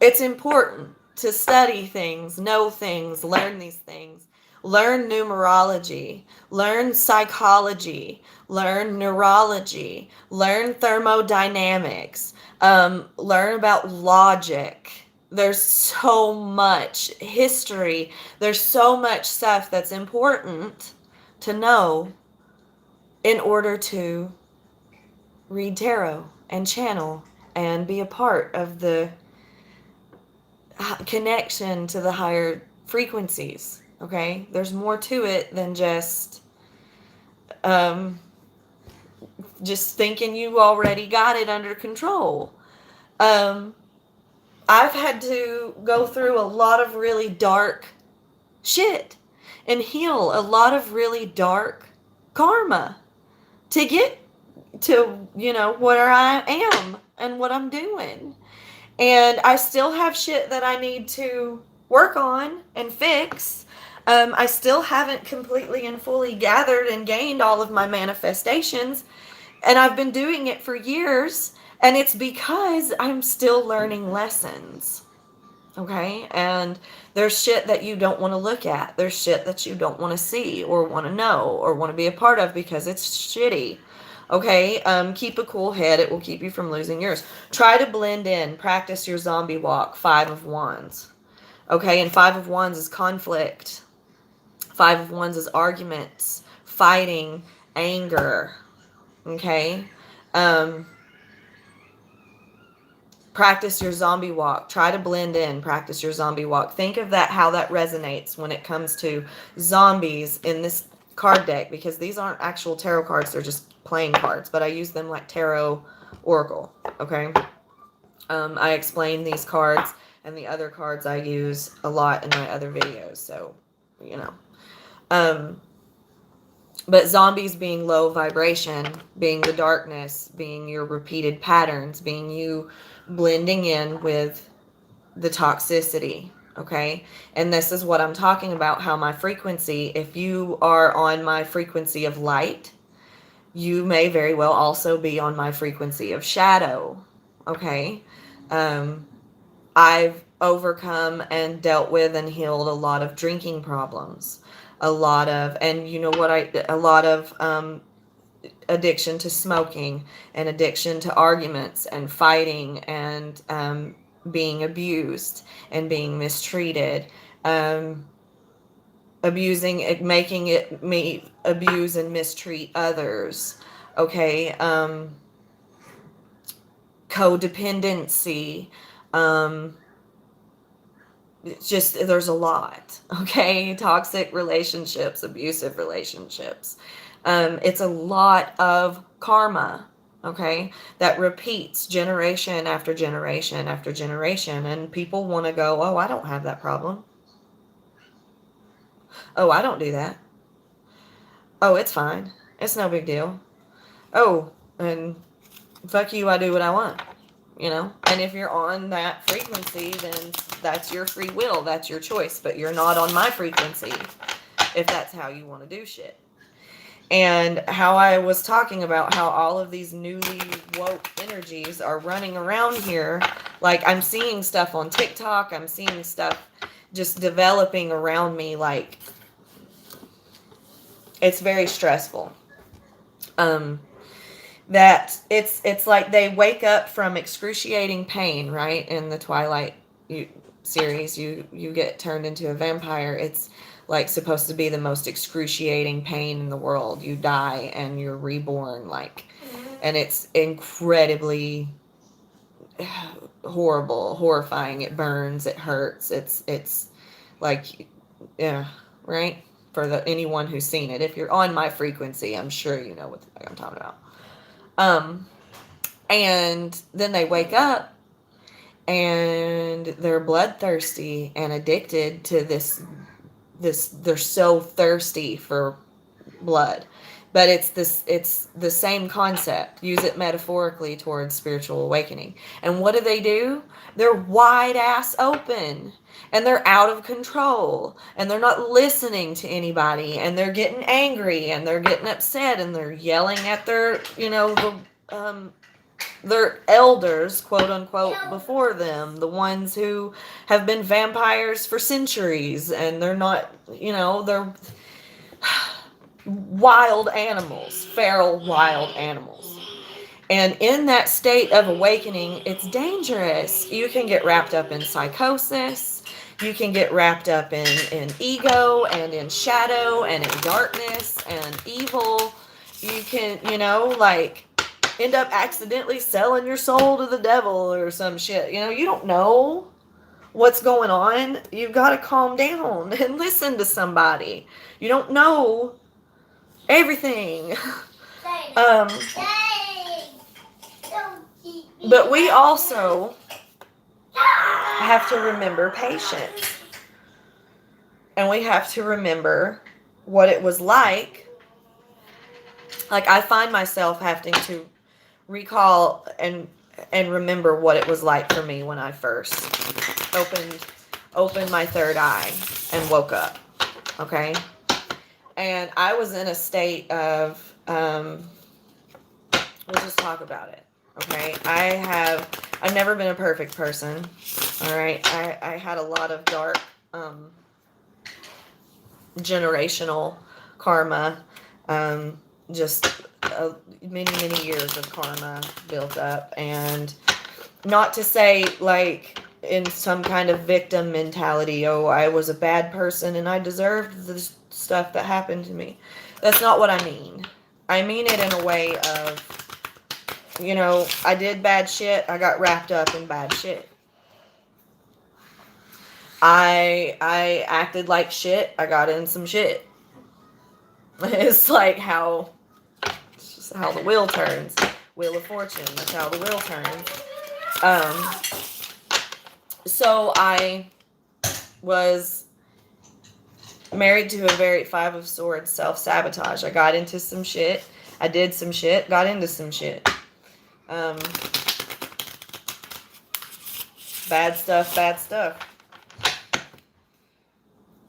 [SPEAKER 1] it's important to study things, know things, learn these things. Learn numerology, learn psychology, learn neurology, learn thermodynamics, learn about logic. There's so much history, there's so much stuff that's important to know in order to read tarot and channel and be a part of the connection to the higher frequencies. Okay, there's more to it than um, just thinking you already got it under control. Um, I've had to go through a lot of really dark shit and heal a lot of really dark karma to get to where I am and what I'm doing. And I still have shit that I need to work on and fix. I still haven't completely and fully gathered and gained all of my manifestations. And I've been doing it for years. And it's because I'm still learning lessons. Okay? And there's shit that you don't want to look at. There's shit that you don't want to see or want to know or want to be a part of because it's shitty. Okay, keep a cool head. It will keep you from losing yours. Try to blend in. Practice your zombie walk. 5 of Wands. Okay, and 5 of Wands is conflict. 5 of Wands is arguments, fighting, anger. Okay, practice your zombie walk. Try to blend in. Practice your zombie walk. Think of that, how that resonates when it comes to zombies in this card deck, because these aren't actual tarot cards. They're just playing cards, but I use them like tarot oracle. Okay. I explain these cards and the other cards I use a lot in my other videos. So, but zombies being low vibration, being the darkness, being your repeated patterns, being you blending in with the toxicity. Okay. And this is what I'm talking about, how my frequency, if you are on my frequency of light, you may very well also be on my frequency of shadow. Okay. I've overcome and dealt with and healed a lot of drinking problems, a lot of addiction to smoking and addiction to arguments and fighting and being abused and being mistreated, abusing it, making it me abuse and mistreat others. Okay. Codependency. Just, there's a lot. Okay. Toxic relationships, abusive relationships. It's a lot of karma. Okay. That repeats generation after generation after generation. And people want to go, oh, I don't have that problem. Oh, I don't do that. Oh, it's fine. It's no big deal. Oh, and fuck you, I do what I want. And if you're on that frequency, then that's your free will, that's your choice, but you're not on my frequency if that's how you want to do shit. And how I was talking about how all of these newly woke energies are running around here, like I'm seeing stuff on TikTok, I'm seeing stuff just developing around me, like it's very stressful. That it's like they wake up from excruciating pain, right? In the Twilight series, you get turned into a vampire. It's like supposed to be the most excruciating pain in the world. You die and you're reborn, and it's incredibly horrible, horrifying. It burns, it hurts. It's Like, yeah, right? For anyone who's seen it. If you're on my frequency, I'm sure you know what the fuck I'm talking about. Um, and then they wake up and they're bloodthirsty and addicted to this they're so thirsty for blood. But it's the same concept. Use it metaphorically towards spiritual awakening. And what do? They're wide ass open and they're out of control and they're not listening to anybody and they're getting angry and they're getting upset and they're yelling at their, their elders, quote unquote, before them, the ones who have been vampires for centuries, and they're not, they're wild animals, feral wild animals. And in that state of awakening, it's dangerous. You can get wrapped up in psychosis. You can get wrapped up in ego and in shadow and in darkness and evil. You can, end up accidentally selling your soul to the devil or some shit. You don't know what's going on. You've got to calm down and listen to somebody. You don't know everything. But we also have to remember patience. And we have to remember what it was like. Like, I find myself having to recall and remember what it was like for me when I first opened my third eye and woke up. Okay? And I was in a state of we'll just talk about it. Okay? I've never been a perfect person. All right? I had a lot of dark generational karma, just many years of karma built up. And not to say, like, in some kind of victim mentality, oh, I was a bad person and I deserved the stuff that happened to me. That's not what I mean. I mean it in a way of, I did bad shit, I got wrapped up in bad shit. I acted like shit, I got in some shit. It's like it's just how the wheel turns. Wheel of Fortune, that's how the wheel turns. So I was married to a very Five of Swords self-sabotage. I got into some shit. I did some shit, got into some shit. Bad stuff.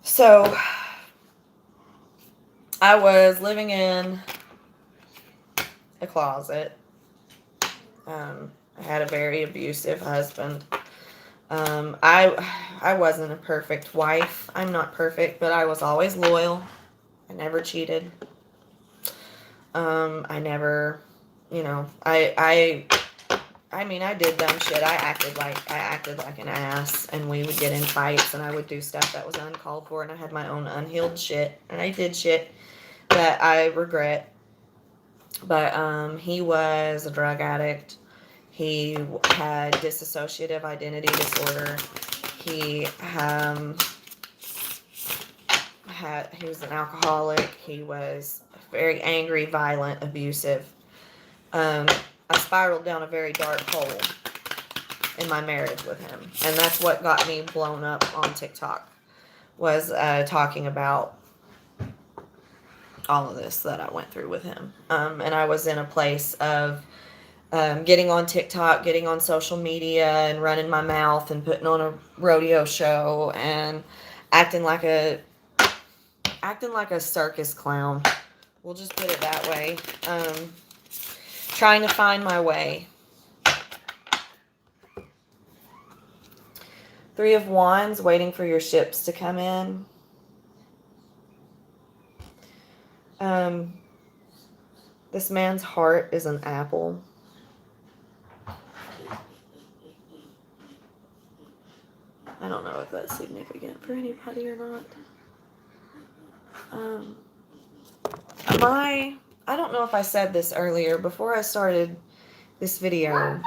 [SPEAKER 1] So I was living in a closet. I had a very abusive husband. I wasn't a perfect wife. I'm not perfect, but I was always loyal. I never cheated. I never, I did dumb shit. I acted like an ass, and we would get in fights, and I would do stuff that was uncalled for, and I had my own unhealed shit, and I did shit that I regret. But he was a drug addict. He had dissociative identity disorder. He was an alcoholic. He was very angry, violent, abusive. I spiraled down a very dark hole in my marriage with him. And that's what got me blown up on TikTok, was talking about all of this that I went through with him. And I was in a place of getting on TikTok, getting on social media, and running my mouth and putting on a rodeo show and acting like a circus clown. We'll just put it that way. Trying to find my way. Three of Wands, waiting for your ships to come in. This man's heart is an apple. I don't know if that's significant for anybody or not. I don't know if I said this earlier before I started this video.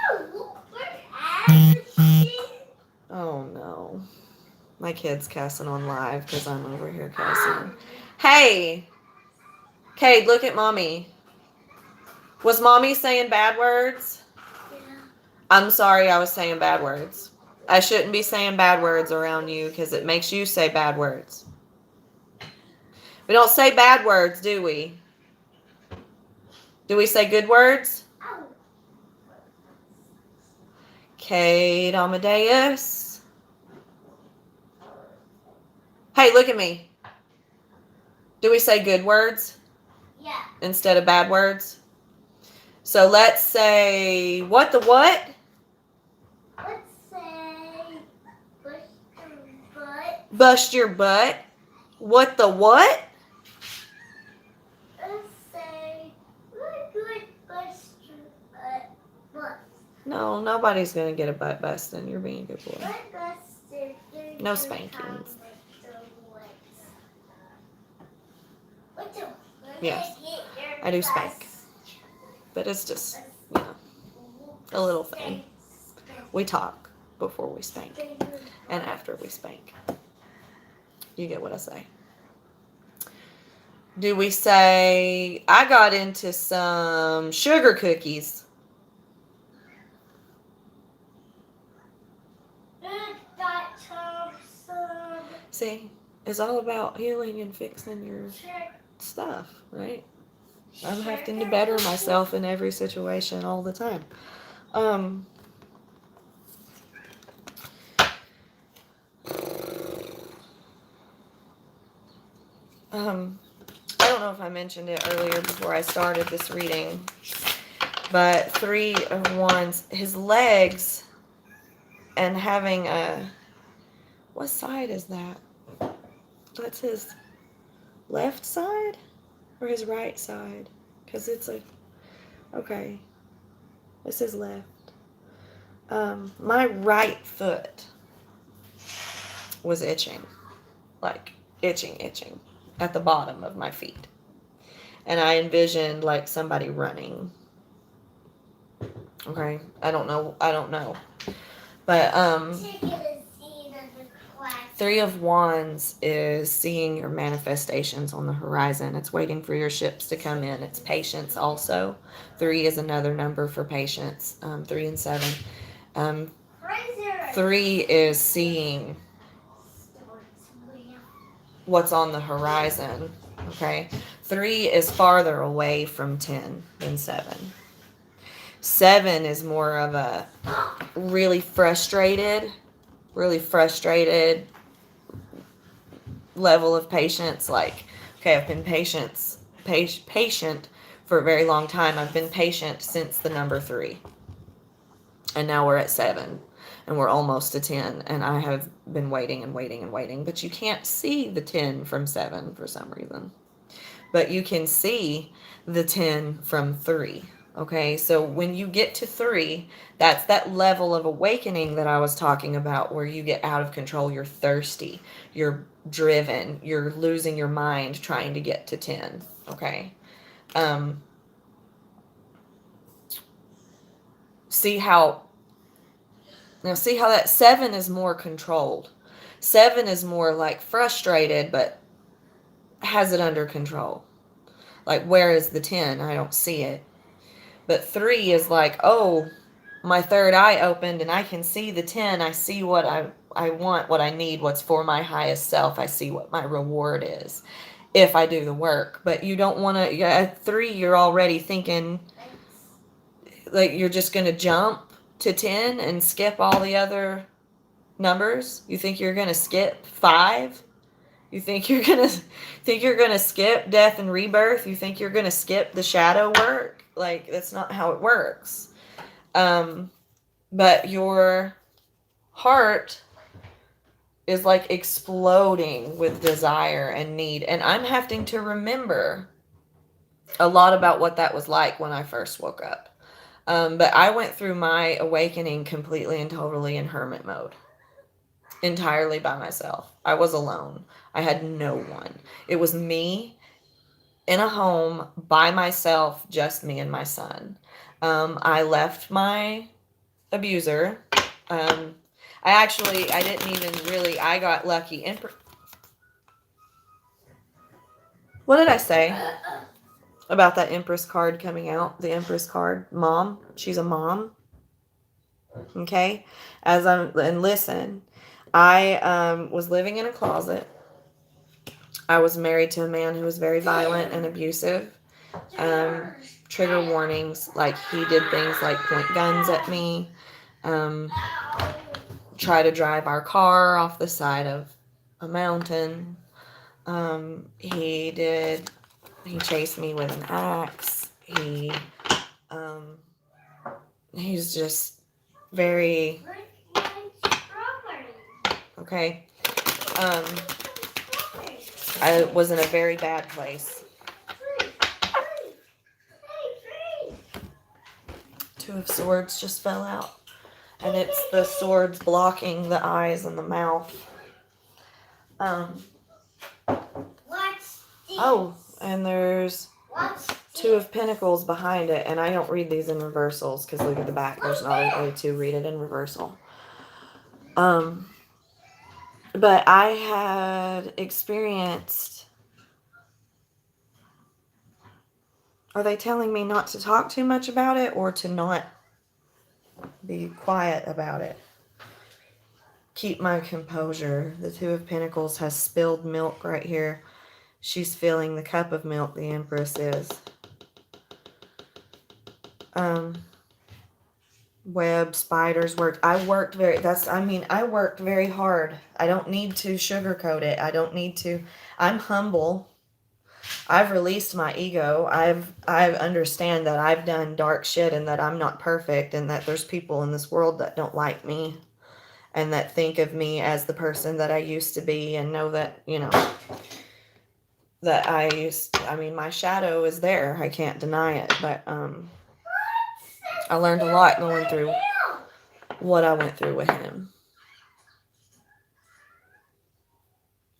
[SPEAKER 1] Oh no. My kid's cussing on live because I'm over here cussing. Hey! Cade, look at mommy. Was mommy saying bad words?
[SPEAKER 2] Yeah.
[SPEAKER 1] I'm sorry I was saying bad words. I shouldn't be saying bad words around you because it makes you say bad words. We don't say bad words, do we? Do we say good words?
[SPEAKER 2] Oh.
[SPEAKER 1] Cade Amadeus. Hey, look at me. Do we say good words
[SPEAKER 2] Yeah.
[SPEAKER 1] instead of bad words? So let's say, what the what?
[SPEAKER 2] Let's say push your butt.
[SPEAKER 1] Bust your butt. What the what?
[SPEAKER 2] Let's say good bust your butt. What?
[SPEAKER 1] No, nobody's going to get a butt busting. You're being a good boy.
[SPEAKER 2] What buster?
[SPEAKER 1] No spankings. Yes, I do spank. But it's just, you know, a little thing. We talk before we spank and after we spank. You get what I say. Do we say, I got into some sugar cookies? See, it's all about healing and fixing your stuff, right? I'm having to better myself in every situation all the time. I don't know if I mentioned it earlier before I started this reading, but 3 of Wands, his legs and having a, what side is that? That's his left side or his right side? Because it's a, okay, this is left. My right foot was itching, like itching at the bottom of my feet. And I envisioned like somebody running. Okay, I don't know. But 3 of Wands is seeing your manifestations on the horizon. It's waiting for your ships to come in. It's patience also. 3 is another number for patience. 3 and 7. 3 is seeing what's on the horizon. Okay, 3 is farther away from 10 than 7. 7 is more of a really frustrated level of patience. Like, okay, I've been patient for a very long time. I've been patient since the number 3. And now we're at 7. And we're almost to 10. And I have been waiting. But you can't see the 10 from 7 for some reason. But you can see the 10 from 3. Okay, so when you get to 3, that's that level of awakening that I was talking about, where you get out of control. You're thirsty, you're driven, you're losing your mind trying to get to 10. Okay, see how that 7 is more controlled. 7 is more like frustrated, but has it under control. Like, where is the 10? I don't see it. But 3 is like, oh, my third eye opened and I can see the 10. I see what I want, what I need, what's for my highest self. I see what my reward is if I do the work. But you don't want to, at 3, you're already thinking like you're just going to jump to 10 and skip all the other numbers. You think you're going to skip 5? You think you're gonna skip death and rebirth? You think you're gonna skip the shadow work? Like, that's not how it works. But your heart is like exploding with desire and need. And I'm having to remember a lot about what that was like when I first woke up. But I went through my awakening completely and totally in hermit mode. Entirely by myself. I was alone. I had no one. It was me in a home by myself, just me and my son. I left my abuser. I didn't even really, I got lucky. What did I say about that Empress card coming out? The Empress card. Mom. She's a mom. Okay? And listen, I was living in a closet. I was married to a man who was very violent and abusive. Trigger warnings, like he did things like point guns at me, try to drive our car off the side of a mountain. He chased me with an axe. He's just very, okay. I was in a very bad place. Two of Swords just fell out. And it's the swords blocking the eyes and the mouth. Oh, and there's Two of Pentacles behind it. And I don't read these in reversals because look at the back. There's not a way to read it in reversal. But I had experienced... Are they telling me not to talk too much about it or to not be quiet about it? Keep my composure. The Two of Pentacles has spilled milk right here. She's filling the cup of milk, the Empress is. Web, spiders worked. I worked very hard. I don't need to sugarcoat it. I don't need to. I'm humble. I've released my ego. I understand that I've done dark shit and that I'm not perfect and that there's people in this world that don't like me and that think of me as the person that I used to be and know that, that my shadow is there. I can't deny it, but I learned a lot going through what I went through with him.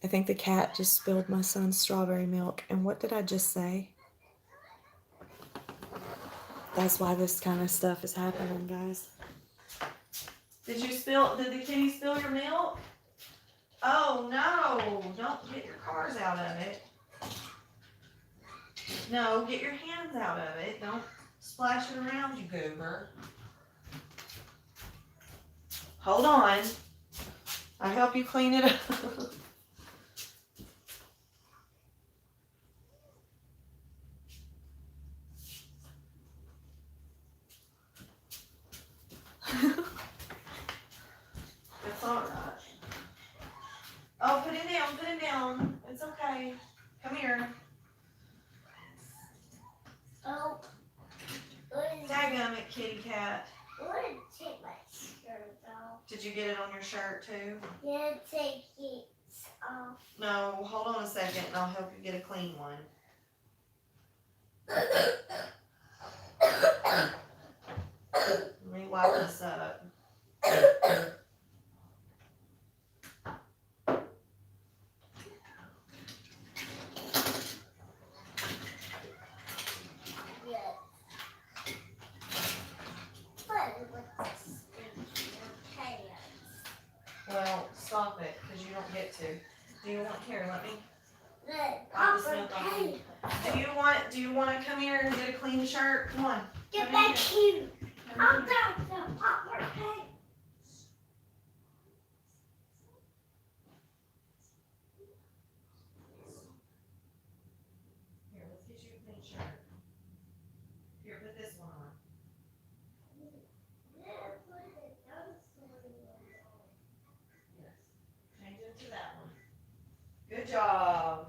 [SPEAKER 1] I think the cat just spilled my son's strawberry milk. And what did I just say? That's why this kind of stuff is happening, guys. Did the kitty spill your milk? Oh, no. Don't get your cars out of it. No, get your hands out of it. Don't splash it around, you goober. Hold on. I'll help you clean it up. That's all right. Oh, put it down. It's okay. Come here.
[SPEAKER 2] Oh.
[SPEAKER 1] Dagummit, kitty cat.
[SPEAKER 2] I want to take my shirt off.
[SPEAKER 1] Did you get it on your shirt too?
[SPEAKER 2] Yeah, take it off.
[SPEAKER 1] No, hold on a second and I'll help you get a clean one. Let me wipe this up. Well, stop it, because you don't get to. Do you want, here, let me. Do you want to come here and get a clean shirt? Come on.
[SPEAKER 2] Get back here. I'll go to Papa Pig.
[SPEAKER 1] Here, let's get you a clean shirt. Here, put this one on. Yes. Change it to that one. Good job.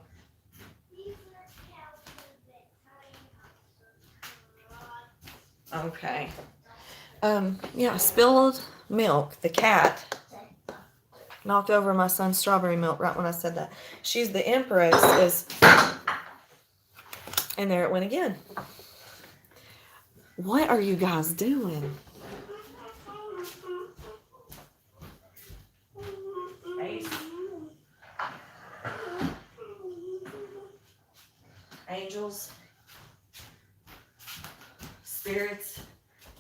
[SPEAKER 1] Okay. Yeah, spilled milk. The cat knocked over my son's strawberry milk right when I said that. She's the Empress and there it went again. What are you guys doing? Ace. Angels. Spirits,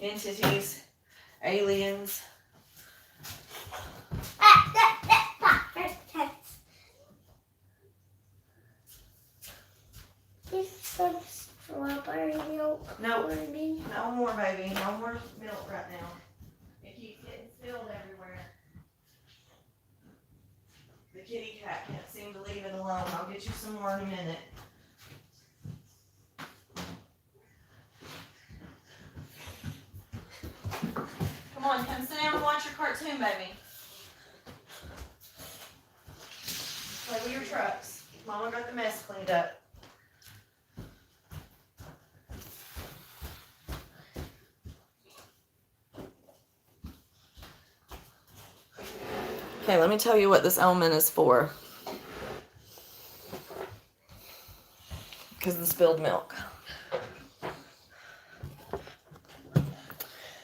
[SPEAKER 1] entities, aliens,
[SPEAKER 2] some strawberry milk
[SPEAKER 1] No.
[SPEAKER 2] for me?
[SPEAKER 1] No more, baby. No more milk right now. It keeps getting spilled everywhere. The kitty cat can't seem to leave it alone. I'll get you some more in a minute. Come on, come sit down and watch your cartoon, baby. Play with your trucks. Mama got the mess cleaned up. Okay, let me tell you what this omen is for. Because of the spilled milk.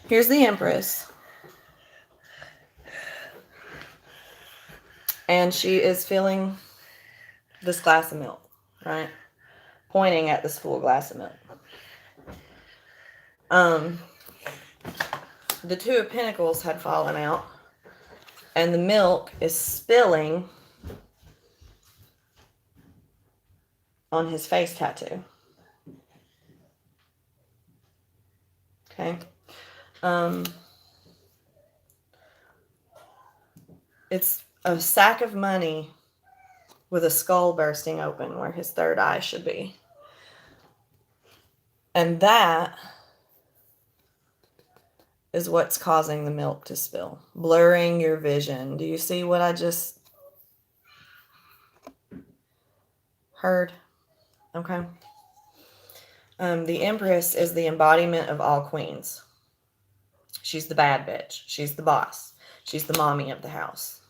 [SPEAKER 1] Here's the Empress. And she is filling this glass of milk, right? Pointing at this full glass of milk. The Two of Pentacles had fallen out. And the milk is spilling on his face tattoo. Okay. It's a sack of money with a skull bursting open where his third eye should be. And that is what's causing the milk to spill. Blurring your vision. Do you see what I just heard? Okay. The Empress is the embodiment of all queens. She's the bad bitch. She's the boss. She's the mommy of the house.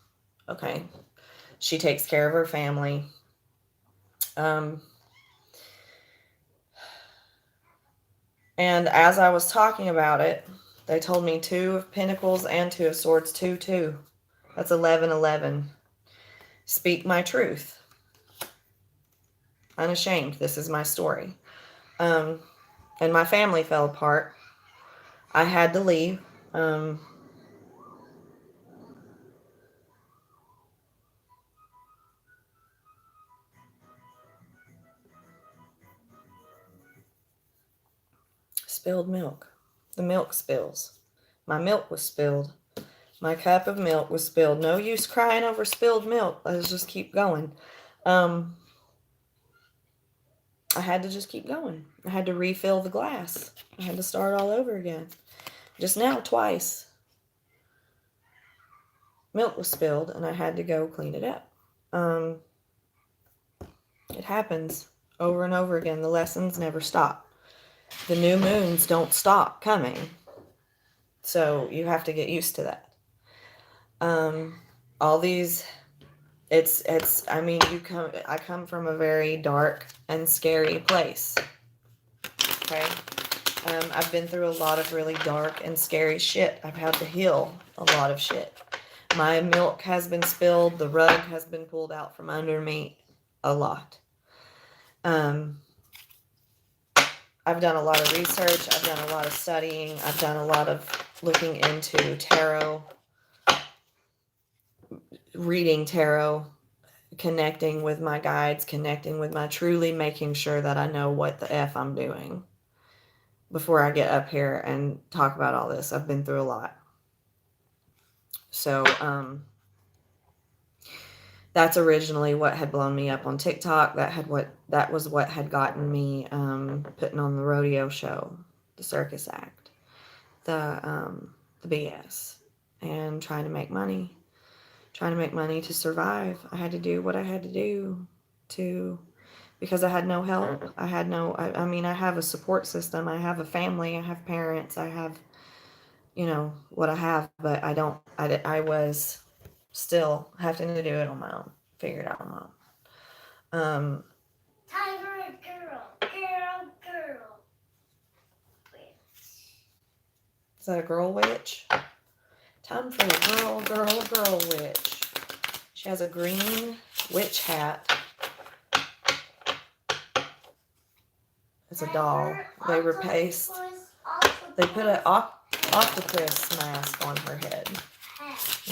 [SPEAKER 1] Okay. She takes care of her family. And as I was talking about it, they told me 2 of Pentacles and 2 of Swords, 2, 2. That's 11, 11. Speak my truth. Unashamed. This is my story. And my family fell apart. I had to leave. Spilled milk. The milk spills. My milk was spilled. My cup of milk was spilled. No use crying over spilled milk. Let's just keep going. I had to just keep going. I had to refill the glass. I had to start all over again. Just now, twice. Milk was spilled, and I had to go clean it up. It happens over and over again. The lessons never stop. The new moons don't stop coming. So you have to get used to that. All these, I come from a very dark and scary place. Okay. I've been through a lot of really dark and scary shit. I've had to heal a lot of shit. My milk has been spilled. The rug has been pulled out from under me. A lot. I've done a lot of research. I've done a lot of studying. I've done a lot of looking into tarot, reading tarot, connecting with my guides, connecting with truly making sure that I know what the F I'm doing before I get up here and talk about all this. I've been through a lot. So, that's originally what had blown me up on TikTok. That was what had gotten me putting on the rodeo show, the circus act, the BS, and trying to make money to survive. I had to do what I had to do because I had no help. I have a support system. I have a family. I have parents. I have, what I have, but I was still having to do it on my own. Figure it out on my own.
[SPEAKER 2] Tiger, girl.
[SPEAKER 1] Is that a girl witch? Time for a girl witch. She has a green witch hat. It's a doll. They replaced. They put an octopus mask on her head.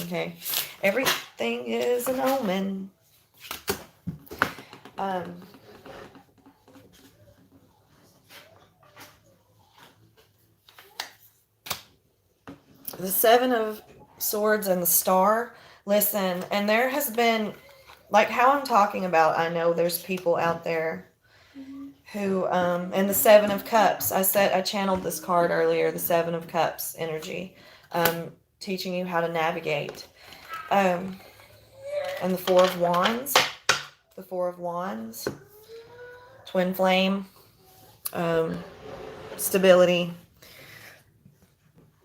[SPEAKER 1] Okay. Everything is an omen. The Seven of Swords and the Star. Listen, and there has been, like how I'm talking about, I know there's people out there who, and the Seven of Cups. I channeled this card earlier, the Seven of Cups energy, teaching you how to navigate. And the Four of Wands. The Four of Wands. Twin Flame. Stability.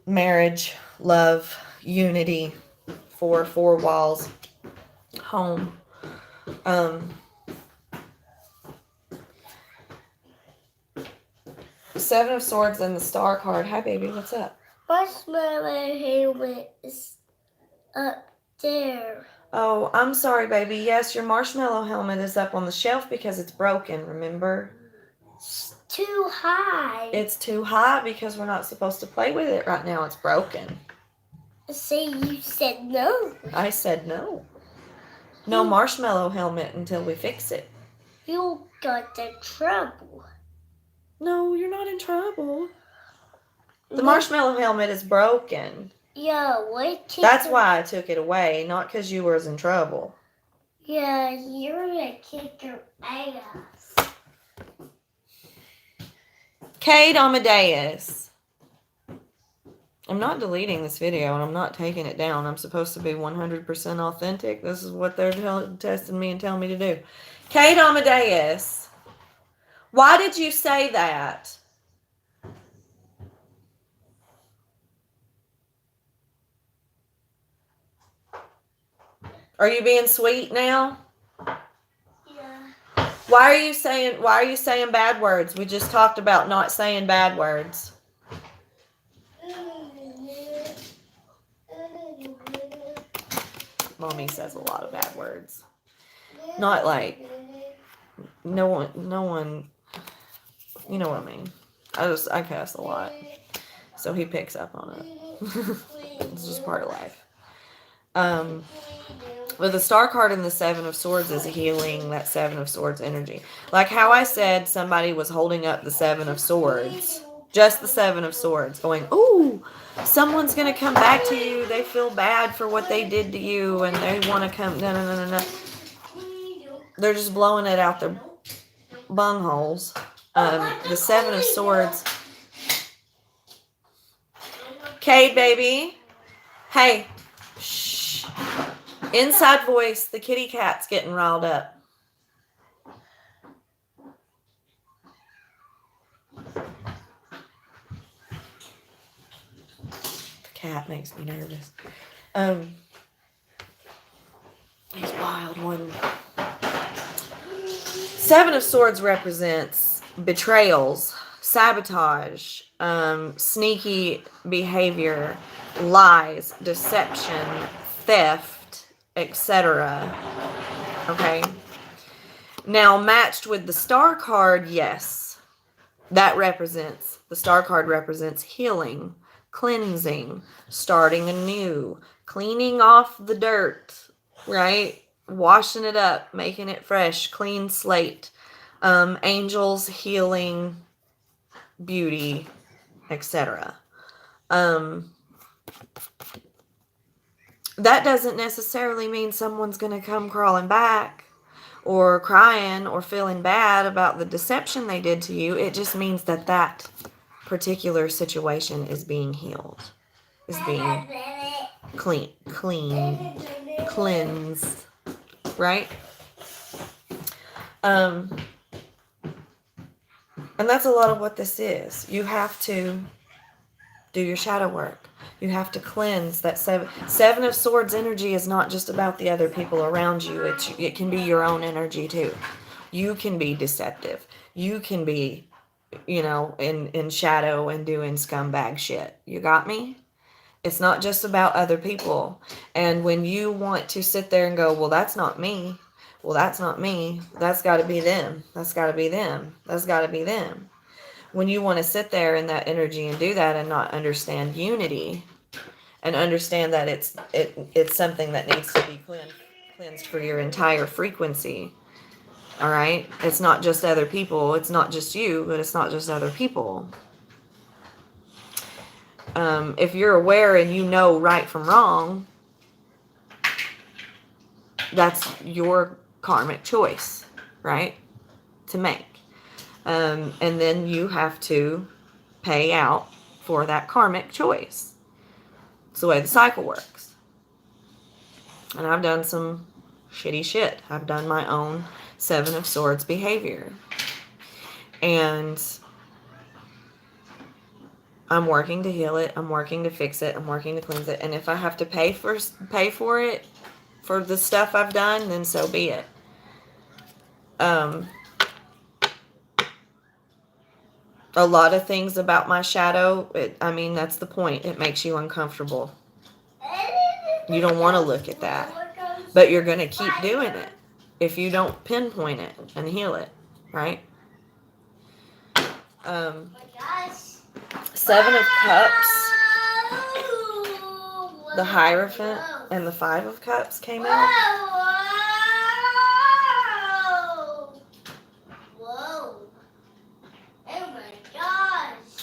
[SPEAKER 1] Marriage. Love. Unity. Four walls. Home. Seven of Swords and the Star card. Hi, baby. What's up?
[SPEAKER 2] Marshmallow helmet is up there.
[SPEAKER 1] Oh, I'm sorry, baby. Yes, your marshmallow helmet is up on the shelf because it's broken, remember?
[SPEAKER 2] It's too high.
[SPEAKER 1] It's too high because we're not supposed to play with it right now. It's broken.
[SPEAKER 2] See, you said no.
[SPEAKER 1] I said no. No marshmallow helmet until we fix it.
[SPEAKER 2] You got in trouble.
[SPEAKER 1] No, you're not in trouble. The marshmallow helmet is broken.
[SPEAKER 2] Yeah, wait.
[SPEAKER 1] That's why I took it away, not because you was in trouble.
[SPEAKER 2] Yeah, you're gonna kick your ass.
[SPEAKER 1] Kate Amadeus. I'm not deleting this video and I'm not taking it down. I'm supposed to be 100% authentic. This is what they're testing me and telling me to do. Kate Amadeus. Why did you say that? Are you being sweet now?
[SPEAKER 2] Yeah.
[SPEAKER 1] Why are you saying bad words? We just talked about not saying bad words. Mommy says a lot of bad words. Not like no one you know what I mean. I cuss a lot. So he picks up on it. It's just part of life. With the Star card and the Seven of Swords is healing that Seven of Swords energy. Like how I said somebody was holding up the Seven of Swords. Just the Seven of Swords. Going, ooh, someone's going to come back to you. They feel bad for what they did to you. And they want to come. No. They're just blowing it out their bungholes. The Seven of Swords. Cade, baby. Hey. Shh. Inside voice. The kitty cat's getting riled up. The cat makes me nervous. He's wild one. Seven of Swords represents betrayals, sabotage, sneaky behavior, lies, deception, theft, etc. Okay? Now, matched with the Star card, yes. The Star card represents healing, cleansing, starting anew, cleaning off the dirt, right? Washing it up, making it fresh, clean slate. Angels, healing, beauty, etc. That doesn't necessarily mean someone's going to come crawling back or crying or feeling bad about the deception they did to you. It just means that that particular situation is being healed, is being cleansed, right? And that's a lot of what this is. You have to do your shadow work. You have to cleanse that seven of Swords energy is not just about the other people around you. It can be your own energy too. You can be deceptive. You can be, in shadow and doing scumbag shit. You got me? It's not just about other people. And when you want to sit there and go, well, that's not me. Well, that's not me. That's got to be them. That's got to be them. That's got to be them. When you want to sit there in that energy and do that and not understand unity and understand that it's something that needs to be cleansed for your entire frequency. All right? It's not just other people. It's not just you, but it's not just other people. If you're aware and you know right from wrong, that's your karmic choice, right? To make. And then you have to pay out for that karmic choice. It's the way the cycle works. And I've done some shitty shit. I've done my own Seven of Swords behavior. And I'm working to heal it. I'm working to fix it. I'm working to cleanse it. And if I have to pay for it, for the stuff I've done, then so be it. A lot of things about my shadow, that's the point. It makes you uncomfortable. You don't want to look at that. But you're going to keep doing it if you don't pinpoint it and heal it, right? Seven of Cups, the Hierophant, and the Five of Cups came out.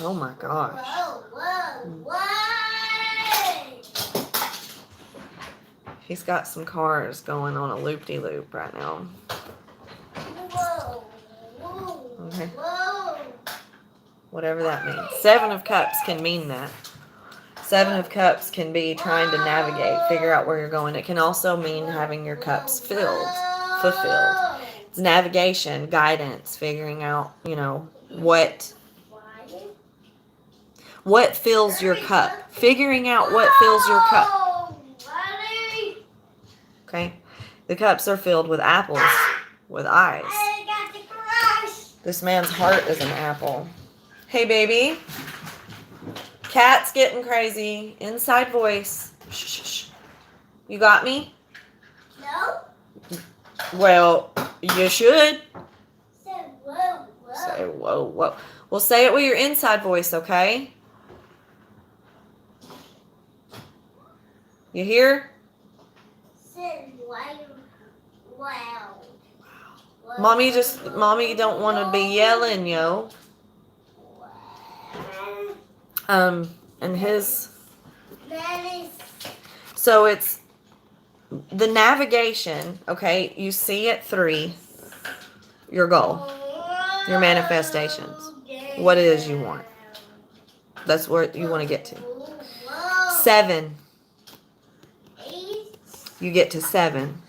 [SPEAKER 1] Oh my gosh. He's got some cars going on a loop-de-loop right now. Okay. Whatever that means. Seven of Cups can mean that. Seven of Cups can be trying to navigate, figure out where you're going. It can also mean having your cups fulfilled. It's navigation, guidance, figuring out, what fills your cup. Figuring out what fills your cup. Okay? The cups are filled with apples, with eyes. This man's heart is an apple. Hey, baby. Cat's getting crazy. Inside voice. Shh. You got me?
[SPEAKER 2] No.
[SPEAKER 1] Well, you should.
[SPEAKER 2] Say whoa.
[SPEAKER 1] Say whoa. Well, say it with your inside voice, okay? You hear?
[SPEAKER 2] Say wow.
[SPEAKER 1] Mommy don't want to be yelling, yo. And his... So it's the navigation, okay? You see at 3, your goal, your manifestations, what it is you want. That's where you want to get to. 7, you get to 7.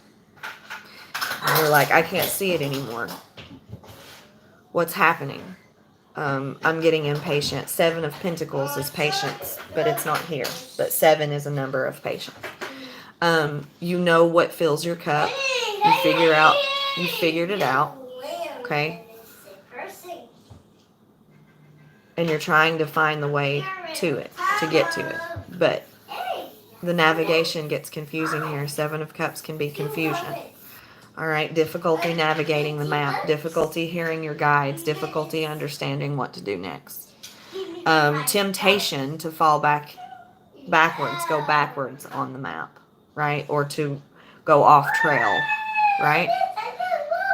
[SPEAKER 1] And you're like, I can't see it anymore. What's happening? I'm getting impatient. 7 of Pentacles is patience, but it's not here. But 7 is a number of patience. You know what fills your cup. You figured it out. Okay? And you're trying to find the way to it, to get to it. But the navigation gets confusing here. 7 of Cups can be confusion. All right, difficulty navigating the map, difficulty hearing your guides, difficulty understanding what to do next. Temptation to fall go backwards on the map, right? Or to go off trail, right?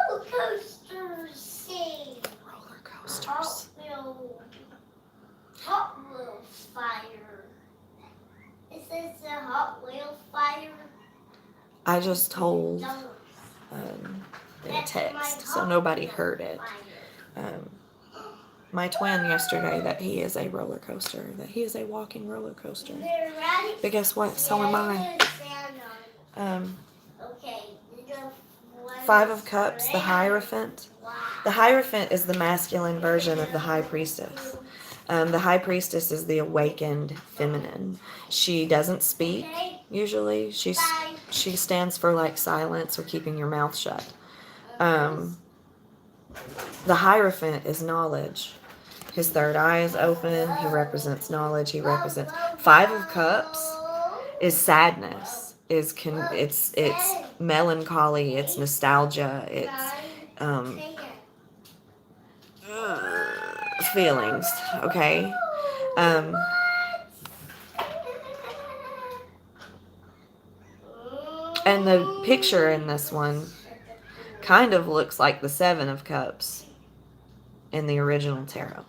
[SPEAKER 2] Roller coasters. Hot Wheel fire. Is this a Hot Wheel fire?
[SPEAKER 1] I just told in a text, so nobody heard it. My twin yesterday that he is a roller coaster, that he is a walking roller coaster. But guess what? So am I. Five of Cups, the Hierophant. The Hierophant is the masculine version of the High Priestess. The High Priestess is the awakened feminine. She doesn't speak, usually. She stands for like silence or keeping your mouth shut. The Hierophant is knowledge. His third eye is open. He represents knowledge. He represents... 5 of Cups is sadness. It's melancholy. It's nostalgia. It's feelings. Okay? And the picture in this one kind of looks like the 7 of Cups in the original tarot.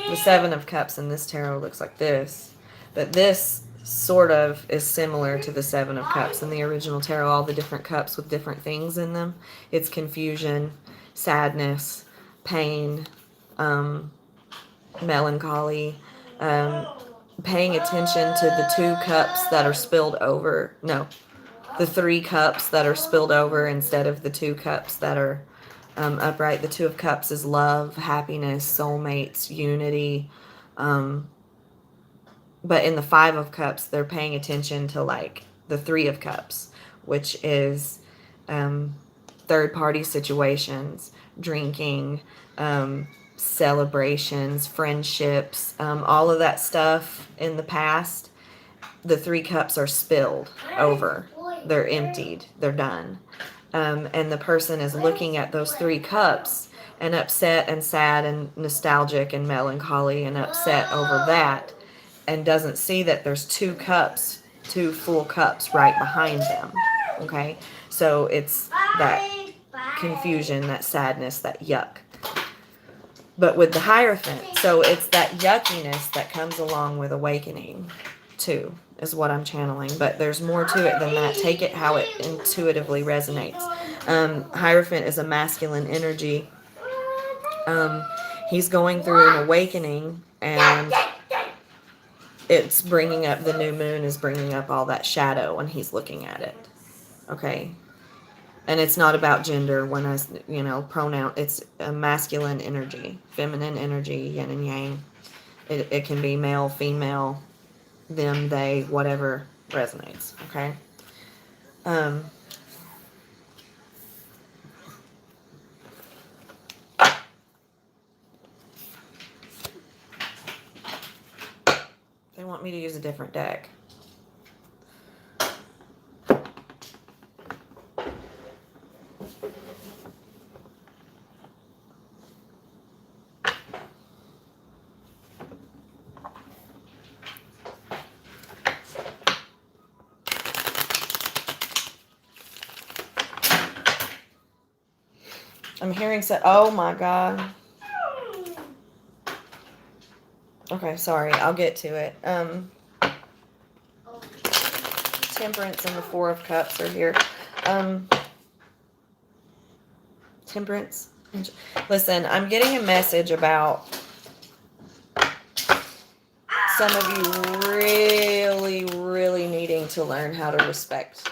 [SPEAKER 1] The Seven of Cups in this tarot looks like this. But this sort of is similar to the Seven of Cups in the original tarot, all the different cups with different things in them. It's confusion, sadness, pain, melancholy, paying attention to the two cups that are spilled over. No, the three cups that are spilled over instead of the two cups that are upright. The Two of Cups is love, happiness, soulmates, unity. But in the Five of Cups, they're paying attention to like the Three of Cups, which is third party situations, drinking, celebrations, friendships, all of that stuff in the past. The Three Cups are spilled over, they're emptied, they're done. And the person is looking at those three cups and upset and sad and nostalgic and melancholy and upset over that, and doesn't see that there's two cups, two full cups right behind them. Okay? So it's that confusion, that sadness, that yuck. But with the Hierophant, so it's that yuckiness that comes along with awakening, too, is what I'm channeling. But there's more to it than that. Take it how it intuitively resonates. Hierophant is a masculine energy. He's going through an awakening, and it's bringing up, the new moon is bringing up all that shadow when he's looking at it. Okay? And it's not about gender when I, pronoun. It's a masculine energy, feminine energy, yin and yang. It can be male, female, them, they, whatever resonates. Okay? They want me to use a different deck. I'm hearing oh my God. Okay, sorry, I'll get to it. Temperance and the Four of Cups are here. Temperance. Listen, I'm getting a message about some of you really, really needing to learn how to respect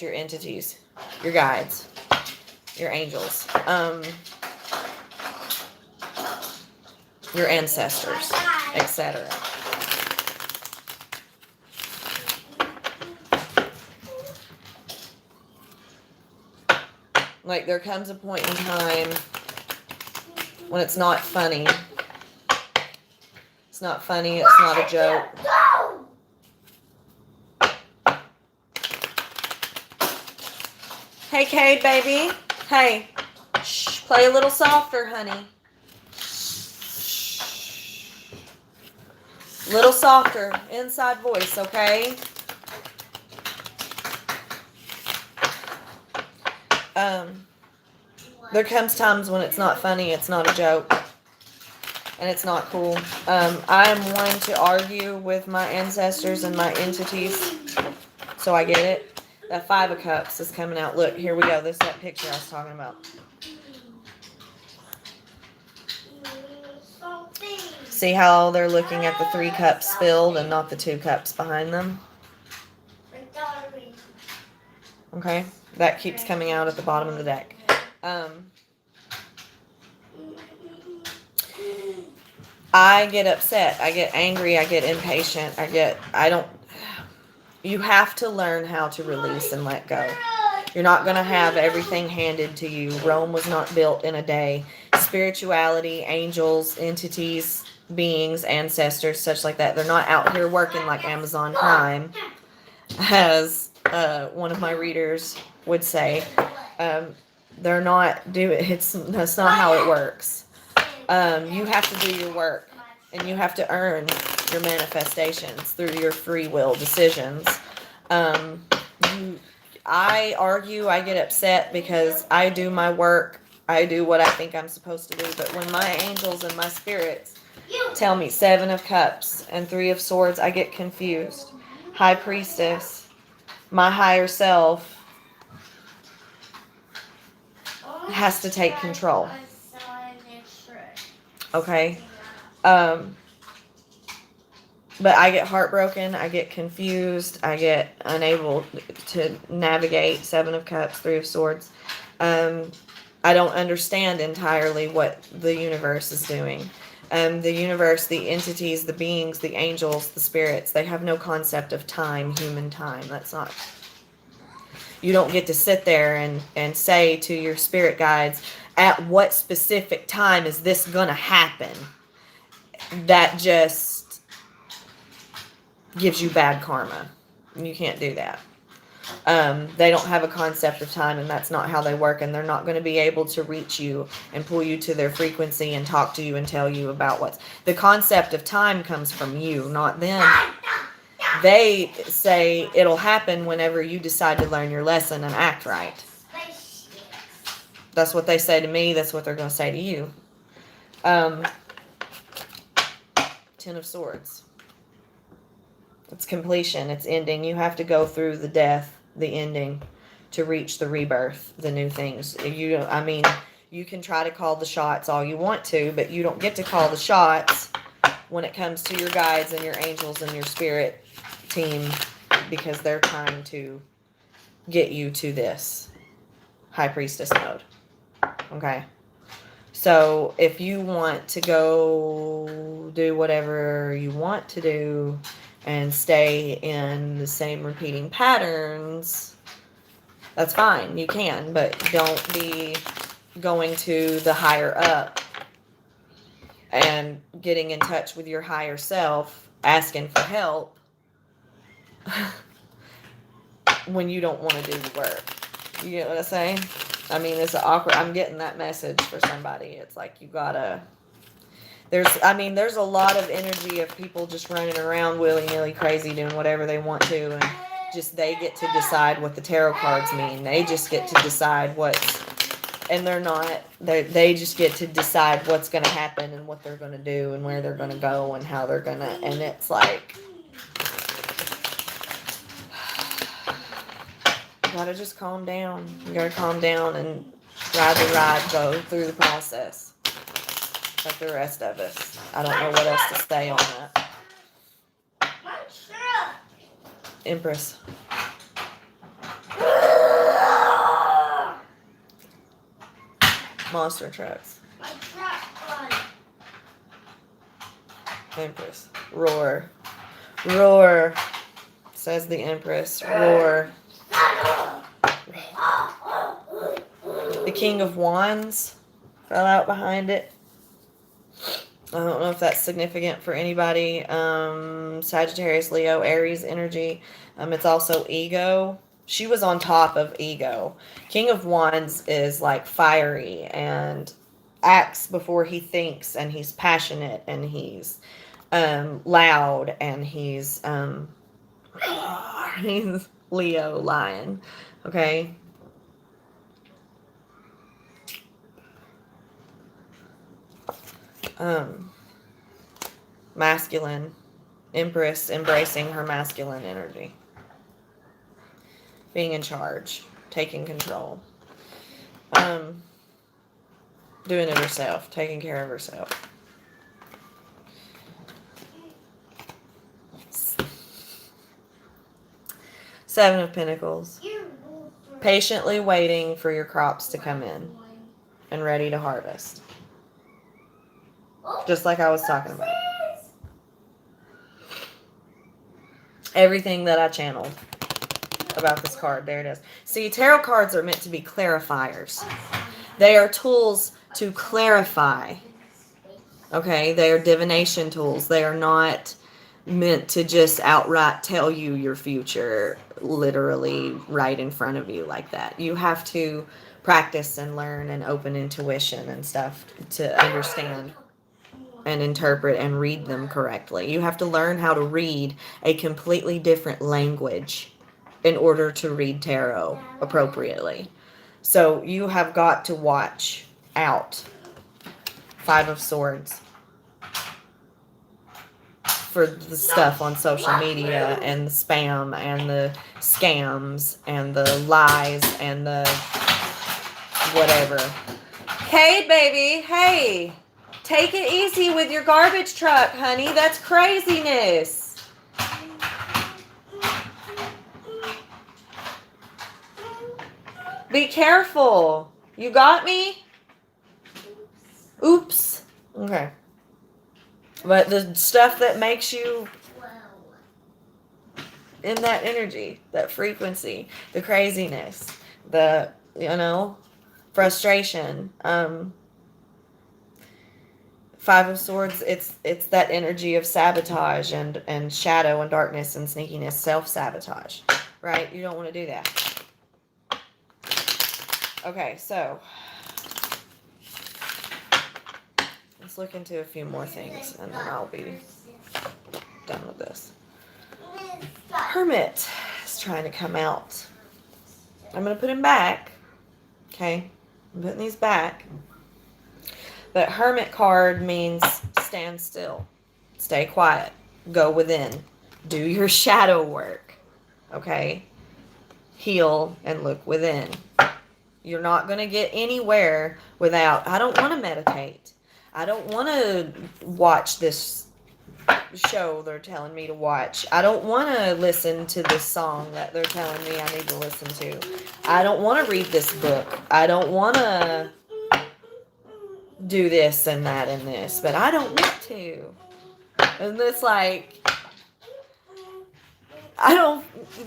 [SPEAKER 1] your entities, your guides, your angels, your ancestors, etc. Like, there comes a point in time when it's not funny. It's not funny, it's not a joke. Hey, Cade, baby. Hey. Shh, play a little softer, honey. Little softer, inside voice, okay? There comes times when it's not funny, it's not a joke, and it's not cool. I am one to argue with my ancestors and my entities, so I get it. That Five of Cups is coming out. Look, here we go. This is that picture I was talking about. See how they're looking at the three cups filled and not the two cups behind them? Okay, that keeps coming out at the bottom of the deck. I get upset, I get angry, I get impatient, you have to learn how to release and let go. You're not going to have everything handed to you. Rome was not built in a day. Spirituality, angels, entities, beings, ancestors, such like that, they're not out here working like Amazon Prime, as one of my readers would say. They're not that's not how it works. You have to do your work, and you have to earn your manifestations through your free will decisions. I argue, I get upset because I do my work, I do what I think I'm supposed to do. But when my angels and my spirits tell me 7 of Cups and 3 of Swords, I get confused. High Priestess, my higher self has to take control. Okay? But I get heartbroken, I get confused, I get unable to navigate 7 of Cups, 3 of Swords. I don't understand entirely what the universe is doing. The universe, the entities, the beings, the angels, the spirits, they have no concept of time, human time. That's not. You don't get to sit there and say to your spirit guides, at what specific time is this going to happen? That just gives you bad karma. You can't do that. They don't have a concept of time, and that's not how they work, and they're not going to be able to reach you and pull you to their frequency and talk to you and tell you about what's the concept of time comes from you, not them. They say it'll happen whenever you decide to learn your lesson and act right. That's what they say to me. That's what they're going to say to you. 10 of Swords. It's completion. It's ending. You have to go through the death, the ending, to reach the rebirth, the new things. You can try to call the shots all you want to, but you don't get to call the shots when it comes to your guides and your angels and your spirit team, because they're trying to get you to this High Priestess mode. Okay? So if you want to go do whatever you want to do and stay in the same repeating patterns, that's fine. You can, but don't be going to the higher up and getting in touch with your higher self, asking for help when you don't want to do the work. You get what I'm saying? I mean, it's awkward. I'm getting that message for somebody. It's like you gotta. There's a lot of energy of people just running around willy-nilly crazy doing whatever they want to, and just they get to decide what the tarot cards mean. They just get to decide and they're not, they just get to decide what's going to happen and what they're going to do and where they're going to go and how they're going to, and it's like, you gotta just calm down. You gotta calm down and ride the ride, go through the process. Like the rest of us. I don't know what else to say on that. Empress. Monster trucks. Empress. Roar. Roar. Says the Empress. Roar. The King of Wands fell out behind it. I don't know if that's significant for anybody. Sagittarius, Leo, Aries energy. It's also ego. She was on top of ego. King of Wands is like fiery and acts before he thinks, and he's passionate, and he's loud, and he's Leo lion. Okay. Masculine. Empress embracing her masculine energy. Being in charge. Taking control. Doing it herself. Taking care of herself. Seven of Pentacles. Patiently waiting for your crops to come in and ready to harvest. Just like I was talking about. Everything that I channeled about this card, there it is. See, tarot cards are meant to be clarifiers. They are tools to clarify. Okay, they are divination tools. They are not meant to just outright tell you your future literally right in front of you like that. You have to practice and learn and open intuition and stuff to understand and interpret and read them correctly. You have to learn how to read a completely different language in order to read tarot appropriately. So you have got to watch out. 5 of Swords. For the stuff on social media and the spam and the scams and the lies and the whatever. Hey, baby. Hey. Take it easy with your garbage truck, honey. That's craziness. Be careful. You got me? Oops. Okay. But the stuff that makes you in that energy, that frequency, the craziness, the, frustration. 5 of Swords, it's that energy of sabotage and shadow and darkness and sneakiness, self-sabotage, right? You don't want to do that. Okay, so let's look into a few more things and then I'll be done with this. Hermit is trying to come out. I'm going to put him back. Okay, I'm putting these back. But Hermit card means stand still, stay quiet, go within, do your shadow work, okay? Heal and look within. You're not going to get anywhere without, I don't want to meditate. I don't want to watch this show they're telling me to watch. I don't want to listen to this song that they're telling me I need to listen to. I don't want to read this book. I don't want to do this and that and this, but I don't want to. And it's like,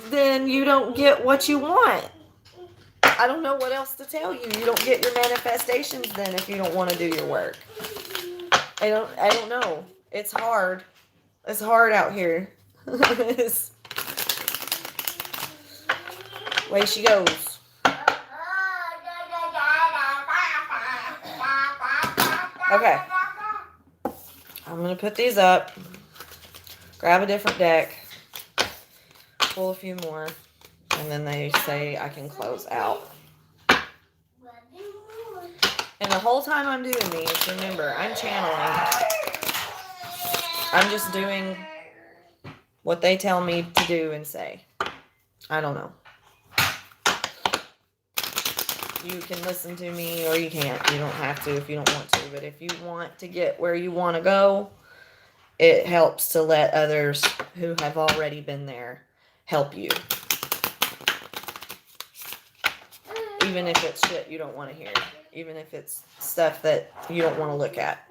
[SPEAKER 1] then you don't get what you want. I don't know what else to tell you. You don't get your manifestations then if you don't want to do your work. I don't know. It's hard. It's hard out here. Way she goes. Okay. I'm going to put these up. Grab a different deck. Pull a few more. And then they say I can close out. And the whole time I'm doing these, remember, I'm channeling. I'm just doing what they tell me to do and say. I don't know. You can listen to me or you can't. You don't have to if you don't want to. But if you want to get where you want to go, it helps to let others who have already been there help you. Even if it's shit you don't want to hear. Even if it's stuff that you don't want to look at.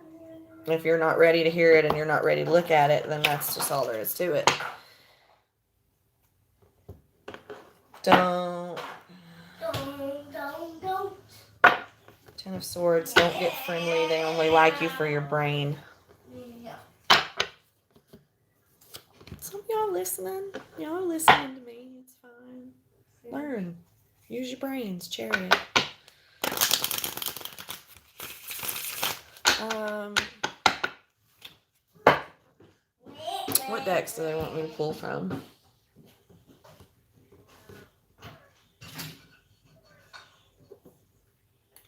[SPEAKER 1] If you're not ready to hear it and you're not ready to look at it, then that's just all there is to it. Don't. 10 of Swords. Don't get friendly. They only like you for your brain. Some of y'all listening. Y'all are listening to me. It's fine. Learn. Use your brains. Chariot. What decks do they want me to pull from?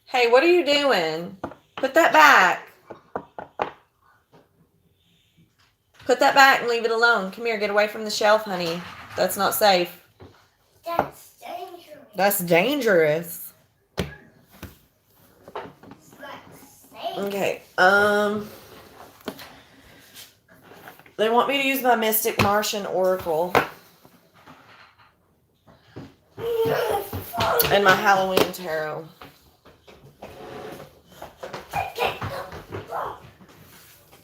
[SPEAKER 1] Hey, what are you doing? Put that back. Put that back and leave it alone. Come here, get away from the shelf, honey. That's not safe.
[SPEAKER 2] That's dangerous.
[SPEAKER 1] That's dangerous.
[SPEAKER 2] It's not safe.
[SPEAKER 1] Okay. They want me to use my Mystic Martian Oracle and my Halloween Tarot.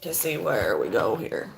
[SPEAKER 1] To see where we go here.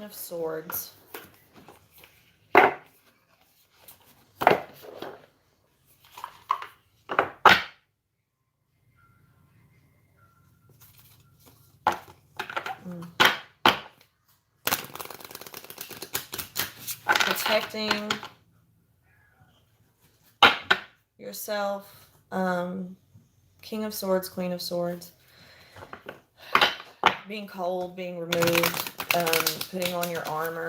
[SPEAKER 1] of Swords. Protecting yourself. King of Swords, Queen of Swords. Being cold, being removed, putting on your armor.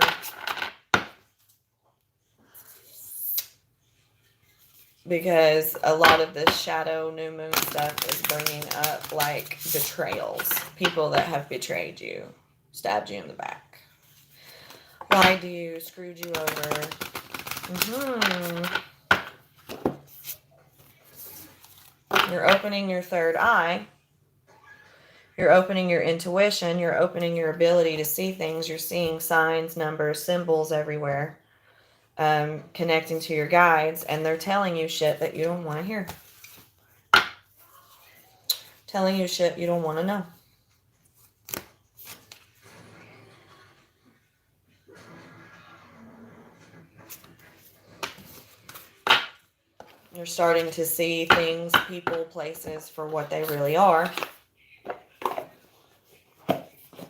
[SPEAKER 1] Because a lot of this shadow new moon stuff is bringing up like betrayals. People that have betrayed you, stabbed you in the back, lied to you, screwed you over. You're opening your third eye. You're opening your intuition. You're opening your ability to see things. You're seeing signs, numbers, symbols everywhere. Connecting to your guides, and they're telling you shit that you don't want to hear. Telling you shit you don't want to know. You're starting to see things, people, places for what they really are.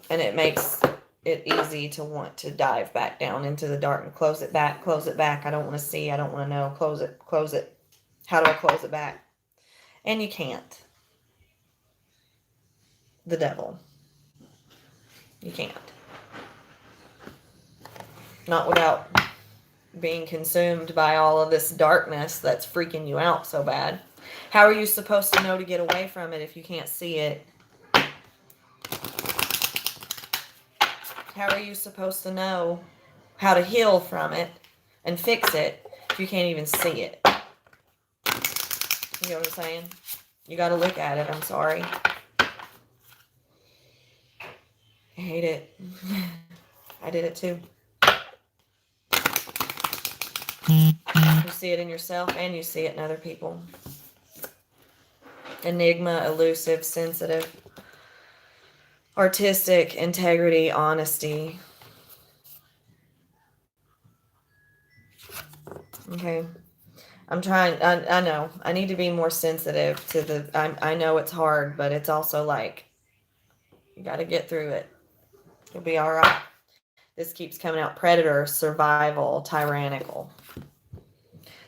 [SPEAKER 1] And it makes it easy to want to dive back down into the dark and close it back, I don't want to see, I don't want to know, close it. How do I close it back? And you can't. The devil. You can't. Not without being consumed by all of this darkness that's freaking you out so bad. How are you supposed to know to get away from it if you can't see it? How are you supposed to know how to heal from it and fix it if you can't even see it? You know what I'm saying? You got to look at it. I'm sorry. I hate it. I did it too. You see it in yourself and you see it in other people. Enigma, elusive, sensitive. Artistic, integrity, honesty. Okay. I'm trying, I know. I need to be more sensitive to the, I know it's hard, but it's also like, you got to get through it. You'll be all right. This keeps coming out. Predator, survival, tyrannical.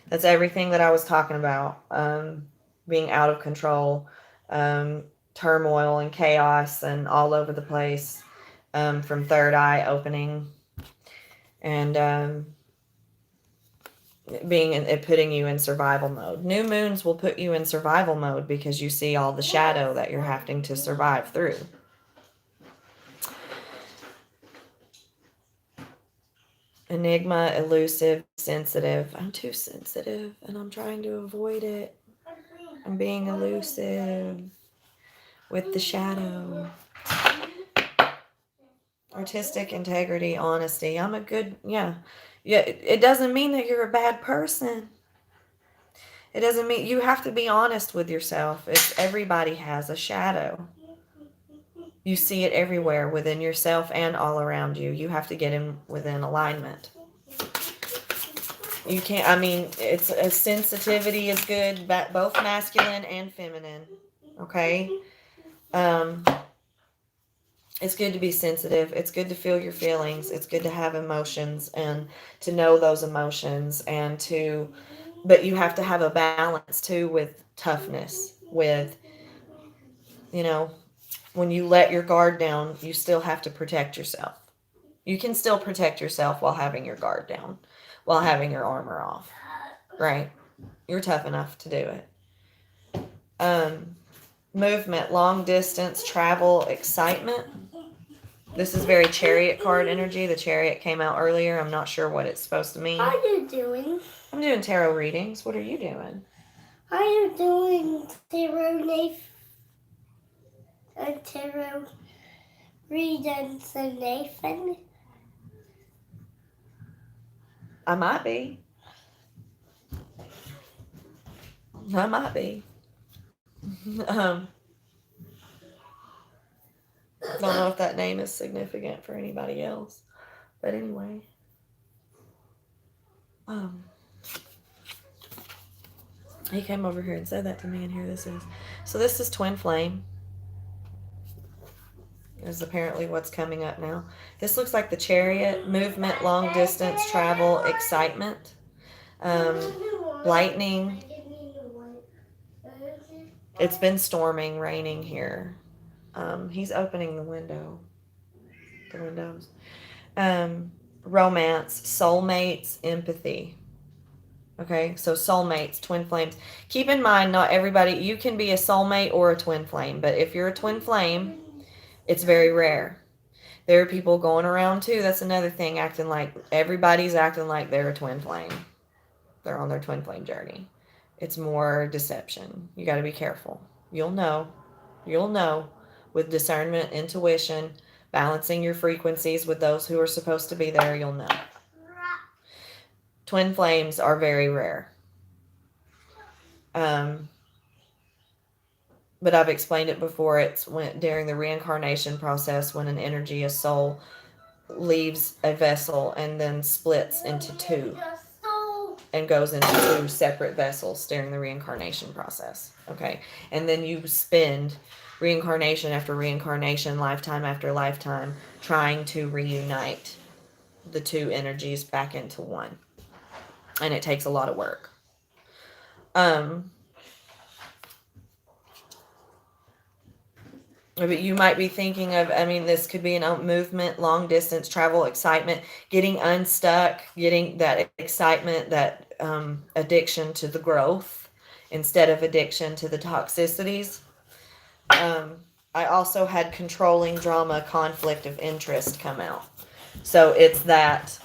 [SPEAKER 1] That's everything that I was talking about. Being out of control, turmoil and chaos and all over the place. From third eye opening and putting you in survival mode. New moons will put you in survival mode because you see all the shadow that you're having to survive through. Enigma, elusive, sensitive. I'm too sensitive and I'm trying to avoid it. I'm being elusive with the shadow. Artistic integrity, honesty. I'm a good, yeah. It doesn't mean that you're a bad person. It doesn't mean you have to be honest with yourself. Everybody has a shadow. You see it everywhere within yourself and all around you. You have to get in within alignment. You can't, I mean, it's a sensitivity is good, but both masculine and feminine. Okay? It's good to be sensitive. It's good to feel your feelings. It's good to have emotions and to know those emotions but you have to have a balance too with toughness, with, when you let your guard down, you still have to protect yourself. You can still protect yourself while having your guard down, while having your armor off, right? You're tough enough to do it. Movement, long distance, travel, excitement. This is very Chariot card energy. The Chariot came out earlier. I'm not sure what it's supposed to mean.
[SPEAKER 2] What are you doing?
[SPEAKER 1] I'm doing tarot readings. What are you doing?
[SPEAKER 2] Are you doing tarot readings and Nathan?
[SPEAKER 1] I might be. I might be. Don't know if that name is significant for anybody else. But anyway, he came over here and said that to me, and here this is. So this is twin flame. Is apparently what's coming up now. This looks like the chariot, movement, long distance, travel, excitement, lightning. It's been storming, raining here. He's opening the windows. Romance, soulmates, empathy. Okay, so soulmates, twin flames. Keep in mind, not everybody, you can be a soulmate or a twin flame, but if you're a twin flame, it's very rare. There are people going around too. That's another thing, everybody's acting like they're a twin flame. They're on their twin flame journey. It's more deception. You got to be careful. You'll know with discernment, intuition, balancing your frequencies with those who are supposed to be there. You'll know. Twin flames are very rare. But I've explained it before. It's when during the reincarnation process, when an energy, a soul, leaves a vessel and then splits into two and goes into two separate vessels during the reincarnation process. Okay, and then you spend reincarnation after reincarnation, lifetime after lifetime, trying to reunite the two energies back into one, and it takes a lot of work. But you might be thinking of, this could be a movement, long distance, travel, excitement, getting unstuck, getting that excitement, that addiction to the growth instead of addiction to the toxicities. I also had controlling, drama, conflict of interest come out. So it's that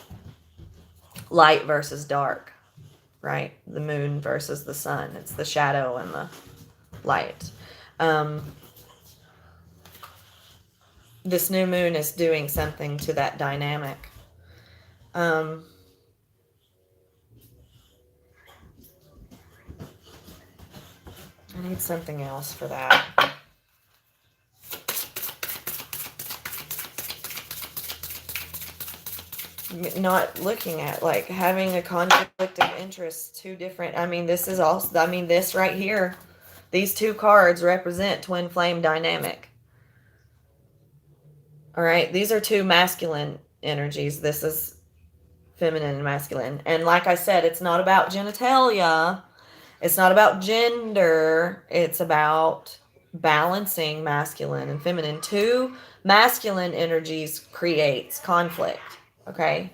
[SPEAKER 1] light versus dark, right? The moon versus the sun. It's the shadow and the light. This new moon is doing something to that dynamic. I need something else for that. Not looking at, having a conflict of interest, two different, this is also, this right here, these two cards represent twin flame dynamic. All right, these are two masculine energies. This is feminine and masculine. And like I said, it's not about genitalia. It's not about gender. It's about balancing masculine and feminine. Two masculine energies creates conflict. Okay.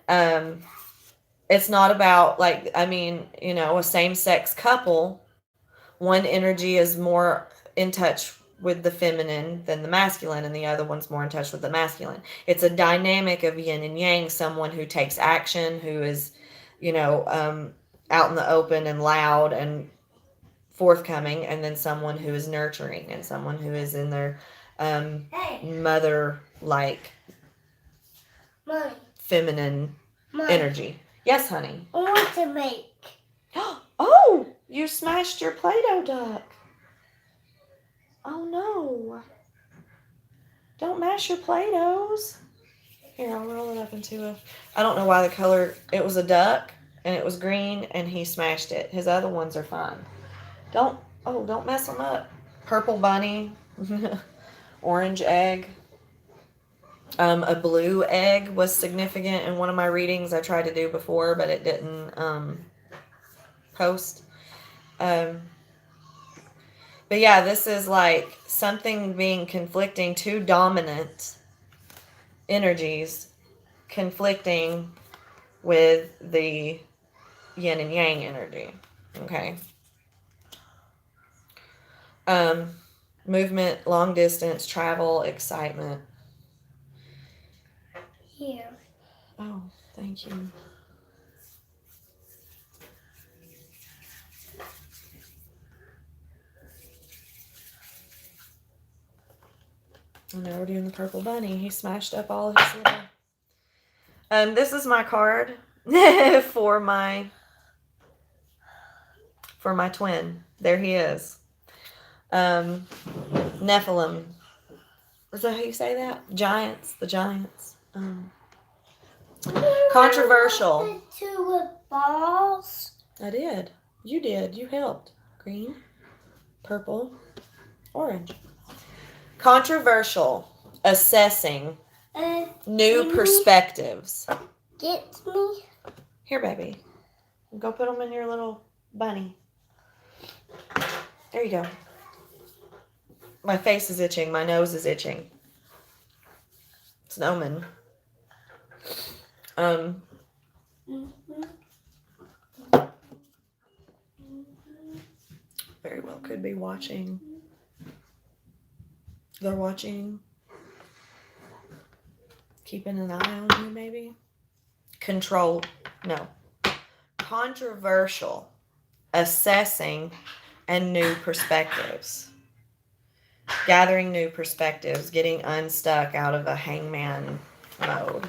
[SPEAKER 1] It's not about a same-sex couple. One energy is more in touch with the feminine than the masculine, and the other one's more in touch with the masculine. It's a dynamic of yin and yang, someone who takes action, who is, out in the open and loud and forthcoming, and then someone who is nurturing and someone who is in their mother-like feminine energy. Yes, honey.
[SPEAKER 2] I want to make.
[SPEAKER 1] Oh, you smashed your Play-Doh duck. Oh no. Don't mash your Play-Dohs. Here, I'll roll it up into I don't know why the color, it was a duck and it was green and he smashed it. His other ones are fine. Don't mess them up. Purple bunny, orange egg. A blue egg was significant in one of my readings I tried to do before, but it didn't post. But yeah, this is like something being conflicting, two dominant energies conflicting with the yin and yang energy. Okay. Movement, long distance, travel, excitement.
[SPEAKER 2] Here.
[SPEAKER 1] Oh, thank you. And now we're doing the purple bunny. He smashed up all his little... this is my card for my twin. There he is. Nephilim. Is that how you say that? Giants. The giants. Controversial.
[SPEAKER 2] The two with balls.
[SPEAKER 1] I did. You did. You helped. Green, purple, orange. Controversial. Assessing. New perspectives.
[SPEAKER 2] Get me.
[SPEAKER 1] Here, baby. Go put them in your little bunny. There you go. My face is itching. My nose is itching. It's an omen. Very well could be watching. They're watching. Keeping an eye on you, maybe. Control. No. Controversial. Assessing and new perspectives. Gathering new perspectives. Getting unstuck out of a hangman mode.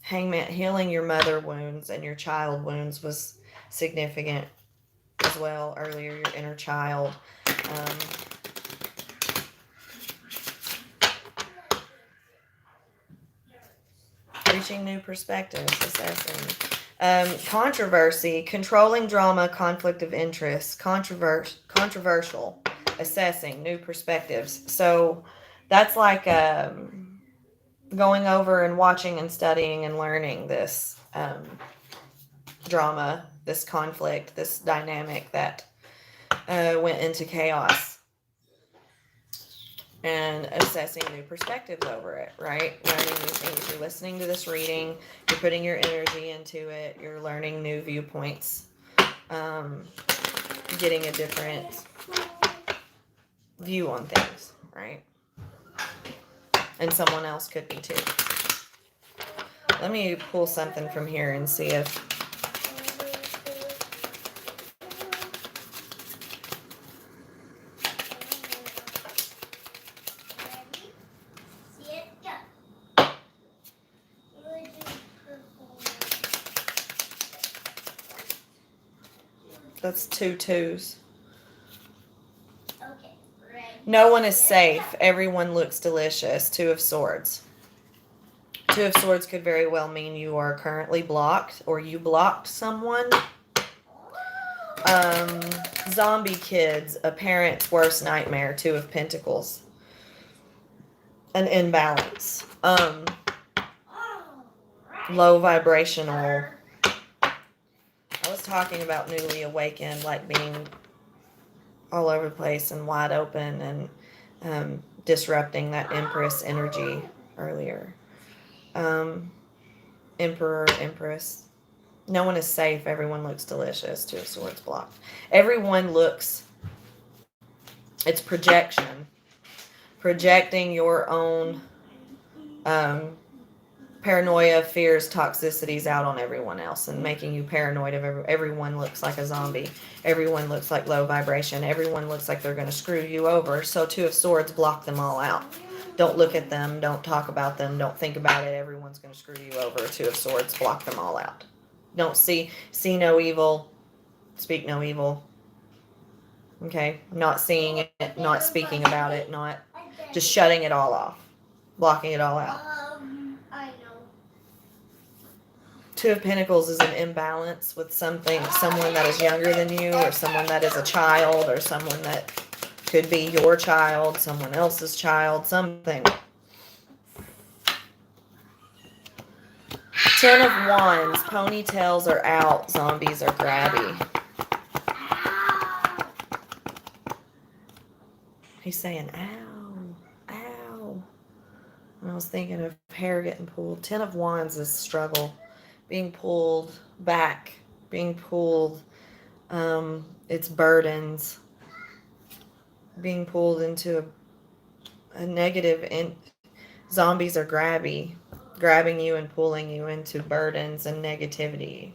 [SPEAKER 1] Hangman, healing your mother wounds and your child wounds was significant as well earlier. Your inner child. Reaching new perspectives, assessing. Controversy, controlling drama, conflict of interest, controversial, assessing, new perspectives. So that's like going over and watching and studying and learning this drama, this conflict, this dynamic that went into chaos. And assessing new perspectives over it, right? Learning new things. You're listening to this reading. You're putting your energy into it. You're learning new viewpoints. Getting a different view on things, right? And someone else could be too. Let me pull something from here and see if... That's 2 twos.
[SPEAKER 2] Okay, ready.
[SPEAKER 1] No one is safe. Everyone looks delicious. 2 of Swords. 2 of Swords could very well mean you are currently blocked or you blocked someone. Zombie kids, a parent's worst nightmare. 2 of Pentacles. An imbalance. Low vibrational. I was talking about newly awakened, like being all over the place and wide open and disrupting that Empress energy earlier. Emperor, Empress. No one is safe. Everyone looks delicious. 2 of Swords blocked. Everyone looks... It's projection. Projecting your own paranoia, fears, toxicities out on everyone else and making you paranoid of everyone looks like a zombie. Everyone looks like low vibration. Everyone looks like they're going to screw you over. So 2 of Swords block them all out. Don't look at them. Don't talk about them. Don't think about it. Everyone's going to screw you over. 2 of Swords block them all out. Don't see no evil. Speak no evil. Okay? Not seeing it. Not speaking about it. Not just shutting it all off. Blocking it all out.
[SPEAKER 2] I know.
[SPEAKER 1] 2 of Pentacles is an imbalance with someone that is younger than you, or someone that is a child, or someone that could be your child, someone else's child, something. 10 of Wands, ponytails are out, zombies are grabby. He's saying, ow, ow. And I was thinking of hair getting pulled. 10 of Wands is struggle. Being pulled back. Being pulled. It's burdens. Being pulled into a negative. Zombies are grabby. Grabbing you and pulling you into burdens and negativity.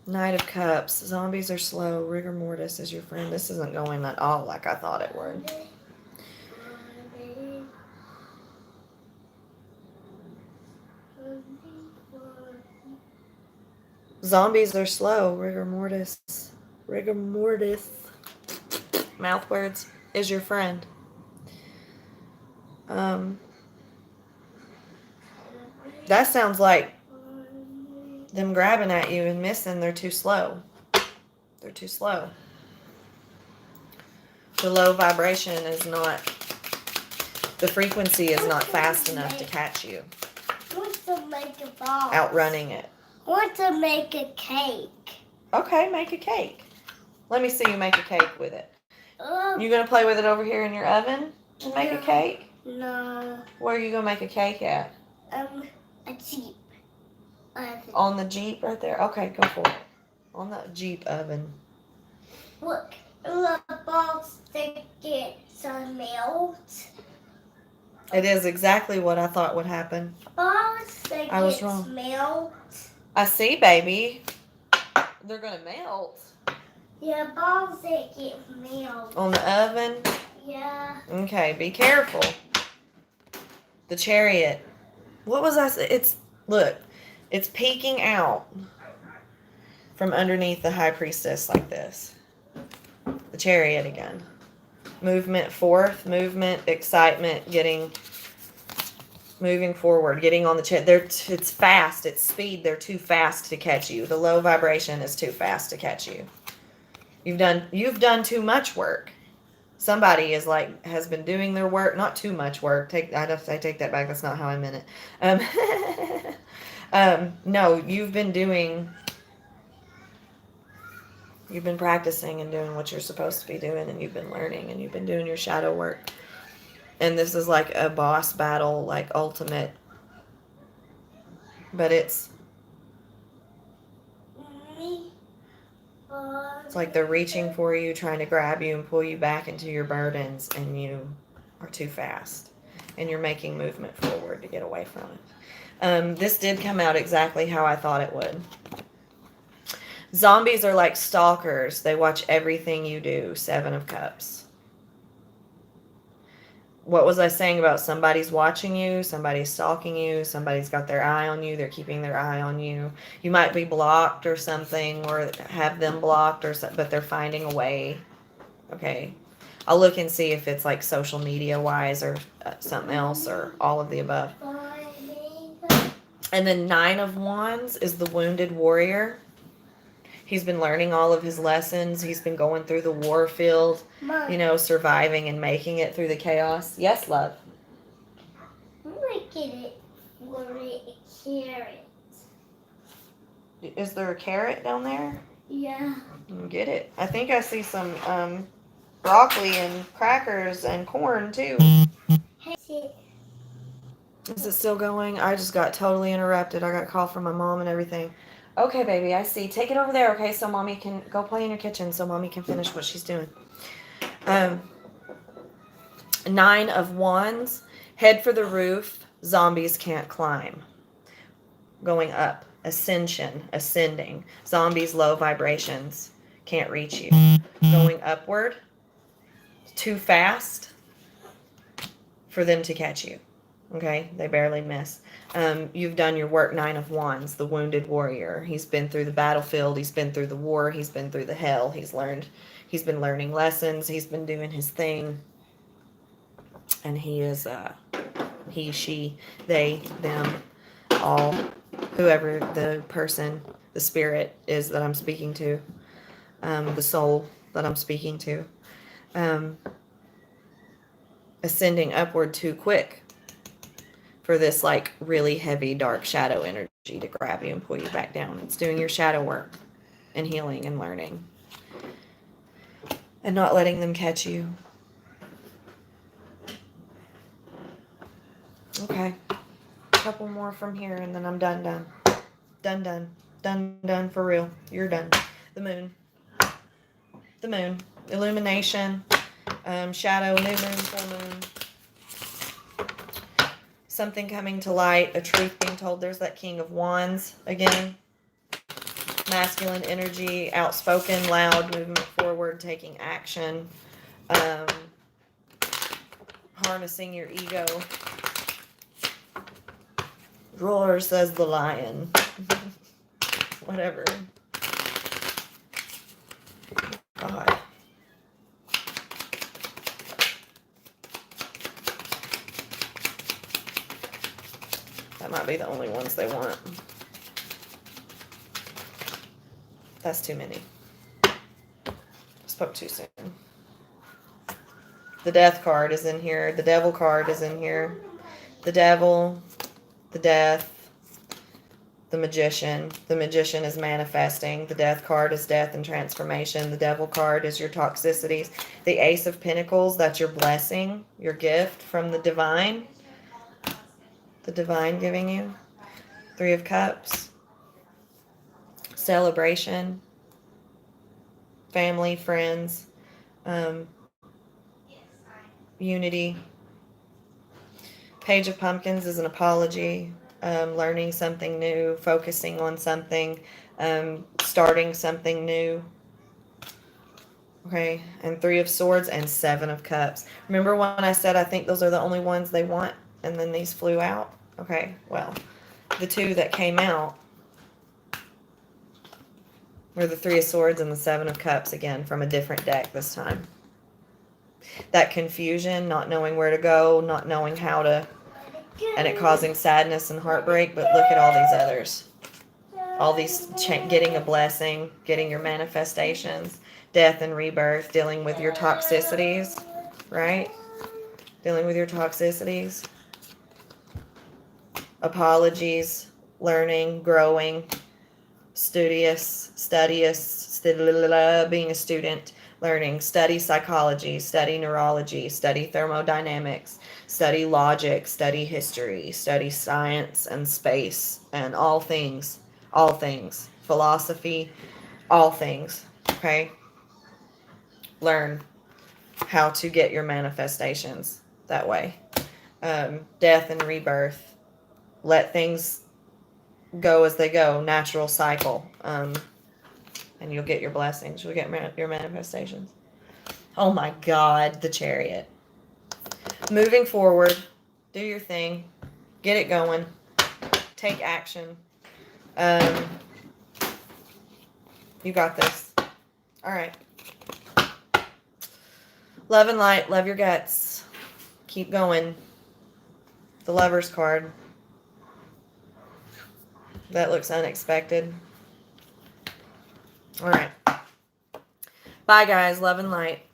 [SPEAKER 1] Knight of Cups. Zombies are slow. Rigor mortis is your friend. This isn't going at all like I thought it would. Zombies are slow. Rigor mortis. Rigor mortis. Mouth words is your friend. That sounds like them grabbing at you and missing. They're too slow. They're too slow. The low vibration is not, the frequency is not fast enough to catch you.
[SPEAKER 2] I want to make a ball.
[SPEAKER 1] Outrunning it.
[SPEAKER 2] I want to make a cake.
[SPEAKER 1] Okay, make a cake. Let me see you make a cake with it.
[SPEAKER 2] Oh,
[SPEAKER 1] You gonna play with it over here in your oven and make a cake?
[SPEAKER 2] no.
[SPEAKER 1] Where are you gonna make a cake at?
[SPEAKER 2] A Jeep.
[SPEAKER 1] On the Jeep right there? Okay, go for it. On the Jeep oven.
[SPEAKER 2] Look, the balls that get some melt.
[SPEAKER 1] It is exactly what I thought would happen.
[SPEAKER 2] Balls that
[SPEAKER 1] I was
[SPEAKER 2] get
[SPEAKER 1] wrong.
[SPEAKER 2] melt.
[SPEAKER 1] I see, baby. They're gonna melt.
[SPEAKER 2] Yeah, balls that get melt.
[SPEAKER 1] On the oven?
[SPEAKER 2] Yeah.
[SPEAKER 1] Okay, be careful. The chariot. What was I saying? Look, it's peeking out from underneath the high priestess like this. The chariot again. Movement forth, movement, excitement, moving forward, getting on the chariot. It's fast, it's speed. They're too fast to catch you. The low vibration is too fast to catch you. You've done too much work. Somebody has been doing their work, not too much work. I take that back. That's not how I meant it. No, you've been practicing and doing what you're supposed to be doing, and you've been learning, and you've been doing your shadow work. And this is like a boss battle, like ultimate. But it's like they're reaching for you, trying to grab you and pull you back into your burdens, and you are too fast. And you're making movement forward to get away from it. This did come out exactly how I thought it would. Zombies are like stalkers. They watch everything you do. 7 of Cups. What was I saying about somebody's watching you, somebody's stalking you, somebody's got their eye on you, they're keeping their eye on you. You might be blocked or something, or have them blocked, but they're finding a way. Okay. I'll look and see if it's like social media wise or something else or all of the above. And then 9 of Wands is the wounded warrior. He's been learning all of his lessons. He's been going through the war field, surviving and making it through the chaos. Yes, love.
[SPEAKER 2] I'm going to get it for a carrot.
[SPEAKER 1] Is there a carrot down there?
[SPEAKER 2] Yeah.
[SPEAKER 1] Get it. I think I see some broccoli and crackers and corn too. Is it still going? I just got totally interrupted. I got a call from my mom and everything. Okay, baby, I see. Take it over there, okay? So mommy can go play in your kitchen so mommy can finish what she's doing. 9 of Wands. Head for the roof. Zombies can't climb. Going up. Ascension. Ascending. Zombies low vibrations. Can't reach you. Going upward. Too fast for them to catch you. Okay? They barely miss. You've done your work. 9 of Wands, the wounded warrior. He's been through the battlefield. He's been through the war. He's been through the hell. He's been learning lessons. He's been doing his thing. And he is, he, she, they, them, all, whoever the person, the spirit is that I'm speaking to, the soul that I'm speaking to, ascending upward too quick for this like really heavy dark shadow energy to grab you and pull you back down. It's doing your shadow work and healing and learning and not letting them catch you. Okay. A couple more from here and then I'm done. Done for real. You're done. The moon. Illumination. Shadow, new moon, full moon. Something coming to light, a truth being told. There's that King of Wands again. Masculine energy, outspoken, loud, movement forward, taking action, harnessing your ego. Roar, says the lion. Whatever. God. That might be the only ones they want. That's too many. Spoke too soon. The death card is in here. The devil card is in here. The devil, the death, the magician. The magician is manifesting. The death card is death and transformation. The devil card is your toxicities. The ace of pentacles, that's your blessing, your gift from the divine. The divine giving you. Three of cups. Celebration. Family, friends. Unity. Page of Pumpkins is an apology, learning something new, focusing on something, starting something new. Okay, and Three of Swords and Seven of Cups. Remember when I said I think those are the only ones they want, and then these flew out? Okay, well, the two that came out were the Three of Swords and the Seven of Cups, again, from a different deck this time. That confusion, not knowing where to go, not knowing how to, and it causing sadness and heartbreak. But look at all these others. All these, getting a blessing, getting your manifestations, death and rebirth, dealing with your toxicities, right? Dealing with your toxicities. Apologies, learning, growing, studious, being a student, learning, study psychology, study neurology, study thermodynamics, study logic, study history, study science and space and all things, philosophy, all things, okay? Learn how to get your manifestations that way. Death and rebirth. Let things go as they go, natural cycle. And you'll get your blessings. You'll get your manifestations. Oh my God, the Chariot. Moving forward, do your thing, get it going, take action. You got this. All right. Love and light, love your guts. Keep going. The Lover's card. That looks unexpected. All right. Bye, guys. Love and light.